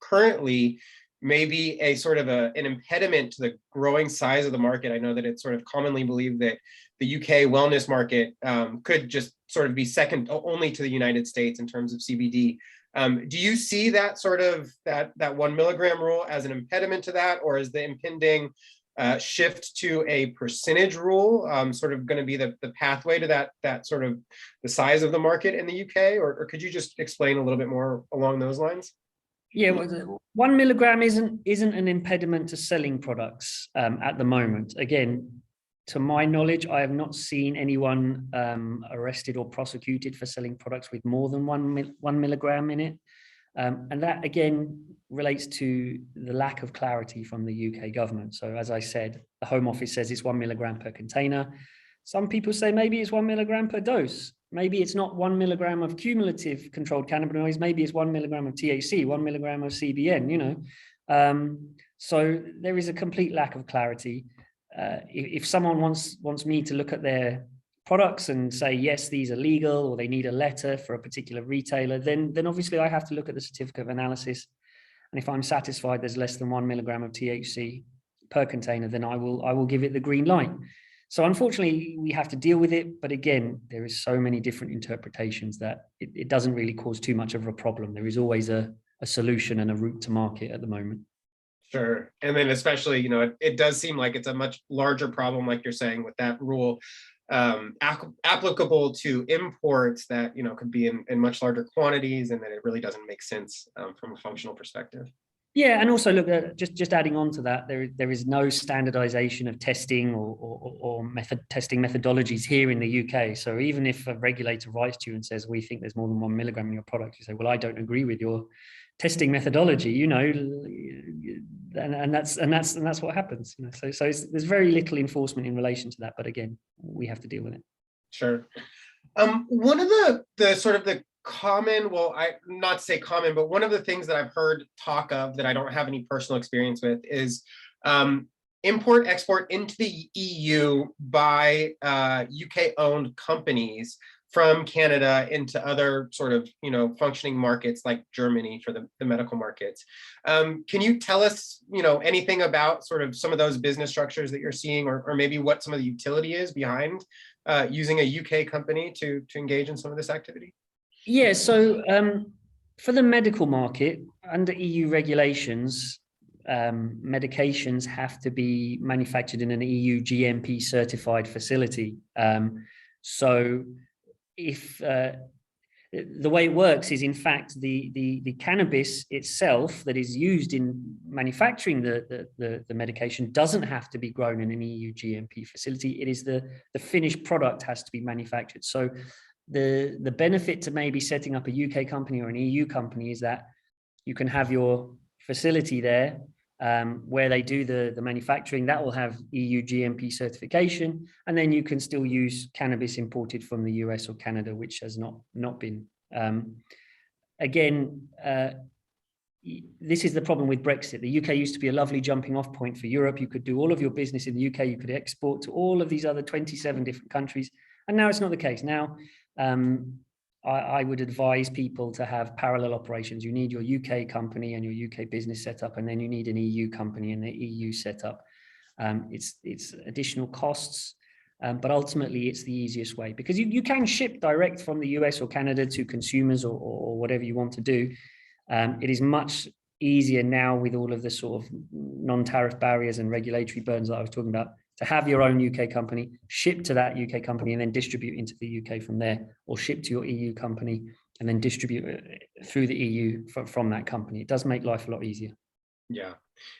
currently may be a sort of an impediment to the growing size of the market. I know that it's sort of commonly believed that the UK wellness market could just sort of be second only to the United States in terms of CBD. Do you see that sort of that 1 milligram rule as an impediment to that, or is the impending shift to a percentage rule sort of going to be the pathway to that sort of the size of the market in the UK, or could you just explain a little bit more along those lines? Yeah, well, 1 milligram isn't an impediment to selling products at the moment. Again, to my knowledge, I have not seen anyone arrested or prosecuted for selling products with more than 1 milligram in it. And that, again, relates to the lack of clarity from the UK government. So as I said, the Home Office says it's 1 milligram per container. Some people say maybe it's 1 milligram per dose. Maybe it's not 1 milligram of cumulative controlled cannabinoids. Maybe it's 1 milligram of THC, 1 milligram of CBN, you know. So there is a complete lack of clarity. If someone wants me to look at their products and say, yes, these are legal, or they need a letter for a particular retailer, then obviously I have to look at the certificate of analysis. And if I'm satisfied there's less than 1 milligram of THC per container, then I will give it the green light. So unfortunately, we have to deal with it. But again, there is so many different interpretations that it doesn't really cause too much of a problem. There is always a solution and a route to market at the moment. Sure. And then especially, you know, it does seem like it's a much larger problem, like you're saying, with that rule applicable to imports that, you know, could be in much larger quantities, and that it really doesn't make sense from a functional perspective. Yeah, and also look, just adding on to that, there is no standardization of testing or testing methodologies here in the UK. So even if a regulator writes to you and says, we think there's more than 1 milligram in your product, you say, well, I don't agree with your testing methodology, you know, and that's what happens. You know, so there's very little enforcement in relation to that. But again, we have to deal with it. Sure. One of the sort of the common, well, I not to say common, but one of the things that I've heard talk of that I don't have any personal experience with is import export into the EU by UK owned companies from Canada into other sort of, you know, functioning markets like Germany for the medical markets. Can you tell us, you know, anything about sort of some of those business structures that you're seeing, or maybe what some of the utility is behind using a UK company to engage in some of this activity? Yeah, so for the medical market, under EU regulations, medications have to be manufactured in an EU GMP certified facility. So if the way it works is, in fact, the cannabis itself that is used in manufacturing the medication doesn't have to be grown in an EU GMP facility. It is the finished product has to be manufactured. So the benefit to maybe setting up a UK company or an EU company is that you can have your facility there where they do the manufacturing. That will have EU GMP certification, and then you can still use cannabis imported from the US or Canada, which has not been. Again, this is the problem with Brexit. The UK used to be a lovely jumping off point for Europe. You could do all of your business in the UK, you could export to all of these other 27 different countries, and now it's not the case. Now, I would advise people to have parallel operations. You need your UK company and your UK business set up, and then you need an EU company and the EU setup. It's additional costs, but ultimately it's the easiest way, because you can ship direct from the US or Canada to consumers or whatever you want to do. It is much easier now with all of the sort of non-tariff barriers and regulatory burdens that I was talking about, to have your own UK company, ship to that UK company, and then distribute into the UK from there, or ship to your EU company and then distribute through the EU from that company. It does make life a lot easier. Yeah.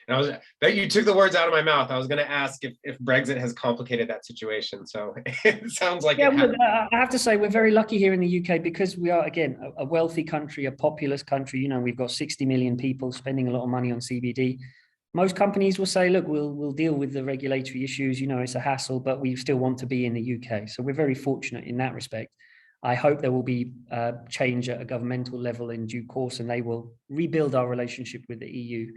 And that you took the words out of my mouth. I was going to ask if Brexit has complicated that situation. So it sounds like Yeah, it has. well, I have to say we're very lucky here in the UK because we are, again, a wealthy country, a populous country. You know, we've got 60 million people spending a lot of money on CBD. Most companies will say, look, we'll deal with the regulatory issues. You know, it's a hassle, but we still want to be in the UK. So we're very fortunate in that respect. I hope there will be change at a governmental level in due course, and they will rebuild our relationship with the EU,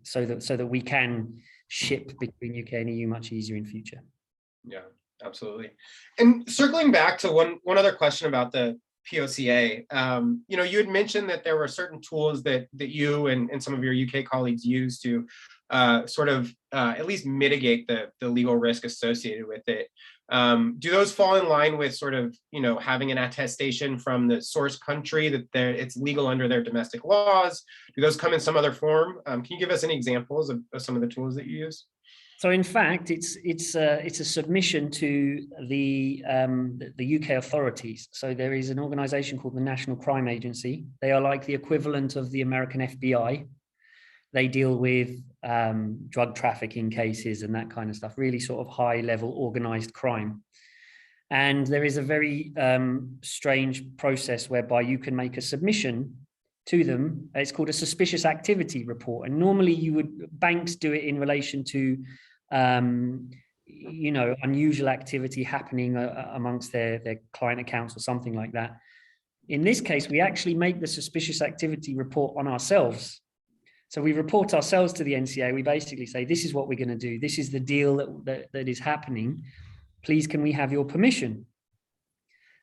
so that we can ship between UK and EU much easier in future. Yeah, absolutely. And circling back to one other question about the POCA, you know, you had mentioned that there were certain tools that you and some of your UK colleagues use to sort of at least mitigate the legal risk associated with it. Do those fall in line with sort of, you know, having an attestation from the source country that it's legal under their domestic laws? Do those come in some other form? Can you give us any examples of some of the tools that you use? So in fact, it's a submission to the UK authorities. So there is an organization called the National Crime Agency. They are like the equivalent of the American FBI. They deal with drug trafficking cases and that kind of stuff, really sort of high level organized crime. And there is a very strange process whereby you can make a submission to them. It's called a suspicious activity report. And normally banks do it in relation to you know, unusual activity happening amongst their client accounts or something like that. In this case, we actually make the suspicious activity report on ourselves. So we report ourselves to the NCA. We basically say, this is what we're going to do. This is the deal that is happening. Please, can we have your permission?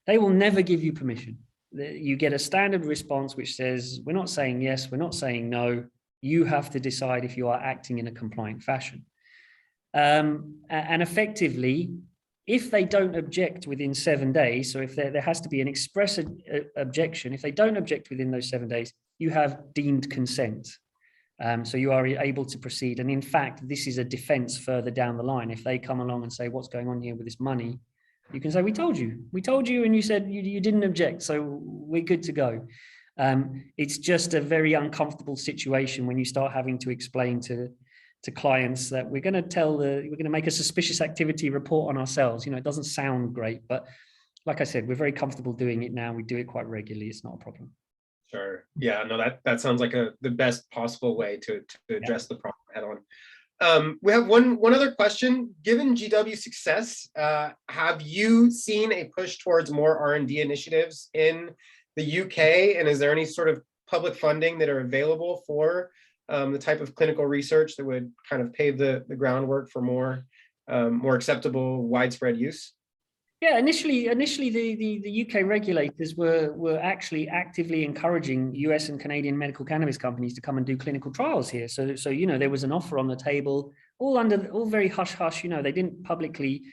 They will never give you permission. You get a standard response which says, we're not saying yes, we're not saying no. You have to decide if you are acting in a compliant fashion. And effectively, if they don't object within 7 days, so if there has to be an express objection, if they don't object within those 7 days, you have deemed consent. So you are able to proceed. And in fact, this is a defense further down the line. If they come along and say, what's going on here with this money? You can say, we told you, and you said you didn't object, so we're good to go. It's just a very uncomfortable situation when you start having to explain to clients that we're going to make a suspicious activity report on ourselves. You know, it doesn't sound great, but like I said, we're very comfortable doing it now. We do it quite regularly. It's not a problem. Sure. Yeah, no, that sounds like the best possible way to address the problem head on. We have one other question. Given GW success, have you seen a push towards more R&D initiatives in the UK? And is there any sort of public funding that are available for the type of clinical research that would kind of pave the groundwork for more acceptable, widespread use? Yeah, initially the UK regulators were actually actively encouraging US and Canadian medical cannabis companies to come and do clinical trials here. So you know, there was an offer on the table, all very hush hush. You know, they didn't publicly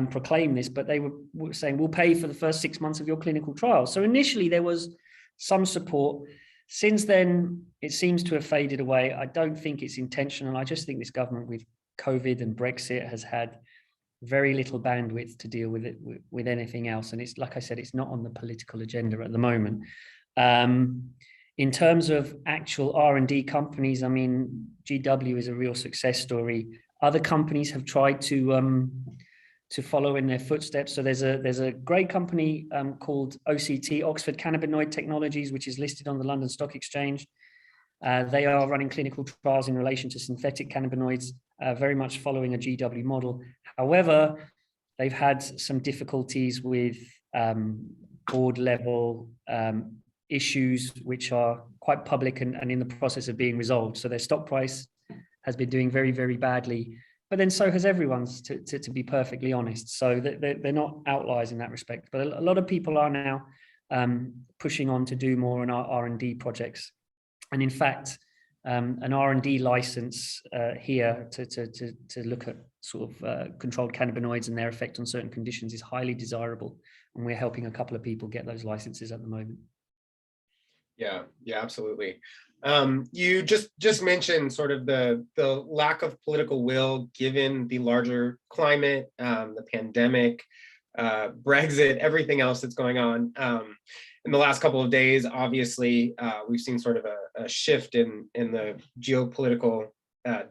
proclaim this, but they were saying, we'll pay for the first 6 months of your clinical trial. So initially there was some support. Since then, it seems to have faded away. I don't think it's intentional. I just think this government with COVID and Brexit has had very little bandwidth to deal with it with anything else. And it's, like I said, it's not on the political agenda at the moment. In terms of actual R&D companies, I mean, GW is a real success story. Other companies have tried to follow in their footsteps. So there's a great company called OCT, Oxford Cannabinoid Technologies, which is listed on the London Stock Exchange. They are running clinical trials in relation to synthetic cannabinoids, very much following a GW model. However, they've had some difficulties with board level issues, which are quite public and in the process of being resolved. So their stock price has been doing very, very badly. But then so has everyone's, to be perfectly honest. So they're not outliers in that respect. But a lot of people are now pushing on to do more on our R&D projects. And in fact, an R&D license here to look at sort of controlled cannabinoids and their effect on certain conditions is highly desirable. And we're helping a couple of people get those licenses at the moment. Yeah, absolutely. You just mentioned sort of the lack of political will given the larger climate, the pandemic, Brexit, everything else that's going on. And in the last couple of days, obviously, we've seen sort of a shift in the geopolitical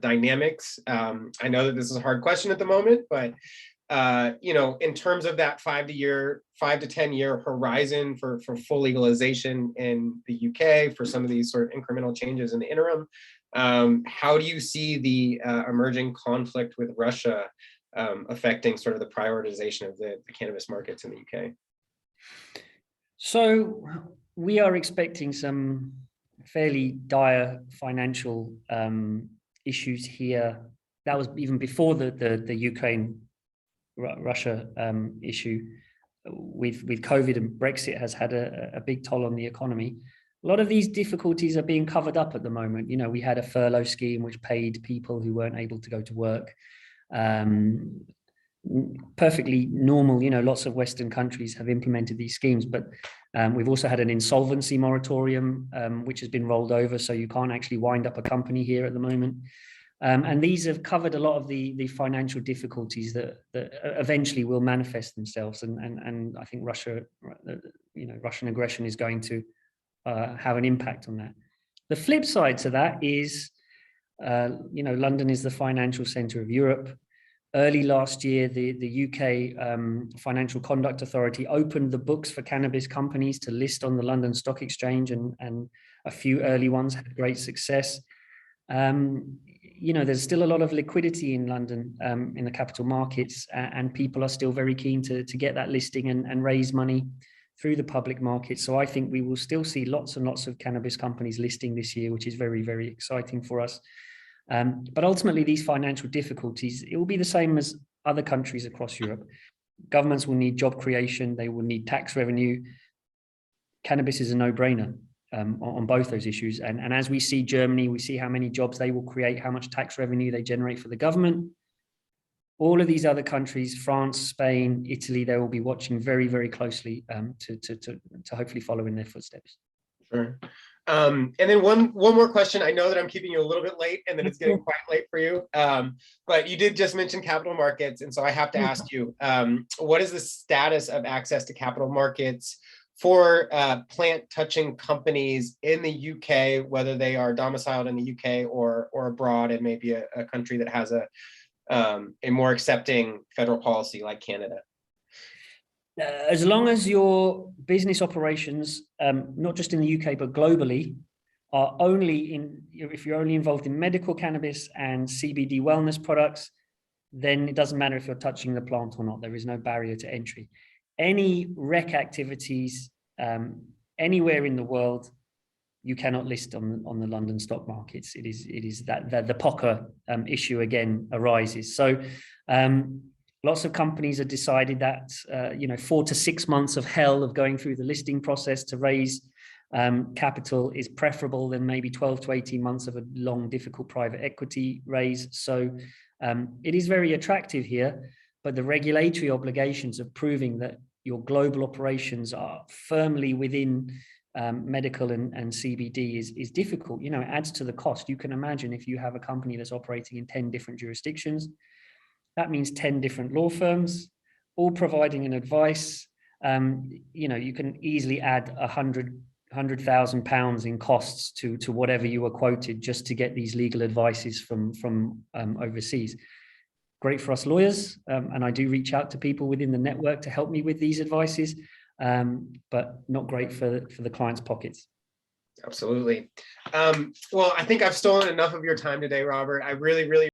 dynamics. I know that this is a hard question at the moment, but in terms of that 5 to 10 year horizon for full legalization in the UK, for some of these sort of incremental changes in the interim, how do you see the emerging conflict with Russia affecting sort of the prioritization of the cannabis markets in the UK? So we are expecting some fairly dire financial issues here. That was even before the Ukraine Russia issue. With COVID and Brexit has had a big toll on the economy. A lot of these difficulties are being covered up at the moment. We had a furlough scheme which paid people who weren't able to go to work. Perfectly normal, lots of Western countries have implemented these schemes, but we've also had an insolvency moratorium, which has been rolled over, so you can't actually wind up a company here at the moment. And these have covered a lot of the financial difficulties that eventually will manifest themselves. And I think Russian aggression is going to have an impact on that. The flip side to that is, London is the financial center of Europe. Early last year, the UK Financial Conduct Authority opened the books for cannabis companies to list on the London Stock Exchange, and a few early ones had great success. There's still a lot of liquidity in London, in the capital markets, and people are still very keen to get that listing and raise money through the public market. So I think we will still see lots and lots of cannabis companies listing this year, which is very, very exciting for us. But ultimately, these financial difficulties, it will be the same as other countries across Europe. Governments will need job creation, they will need tax revenue. Cannabis is a no-brainer on both those issues. And as we see Germany, we see how many jobs they will create, how much tax revenue they generate for the government. All of these other countries, France, Spain, Italy, they will be watching very, very closely to hopefully follow in their footsteps. Sure. And then one more question. I know that I'm keeping you a little bit late, and then it's getting quite late for you. But you did just mention capital markets, and so I have to ask you, what is the status of access to capital markets for plant-touching companies in the UK, whether they are domiciled in the UK or abroad, and maybe a country that has a more accepting federal policy like Canada? As long as your business operations, not just in the UK, but globally, are if you're only involved in medical cannabis and CBD wellness products, then it doesn't matter if you're touching the plant or not. There is no barrier to entry. Any rec activities, anywhere in the world, you cannot list on the London stock markets. It is that the POCA issue again arises. So lots of companies have decided that 4 to 6 months of hell of going through the listing process to raise capital is preferable than maybe 12 to 18 months of a long, difficult private equity raise. So it is very attractive here, but the regulatory obligations of proving that your global operations are firmly within medical and CBD is difficult. It adds to the cost. You can imagine if you have a company that's operating in 10 different jurisdictions, that means 10 different law firms, all providing an advice. You can easily add £100,000 in costs to whatever you were quoted just to get these legal advices from overseas. Great for us lawyers, and I do reach out to people within the network to help me with these advices, but not great for the client's pockets. Absolutely. Well, I think I've stolen enough of your time today, Robert. I really, really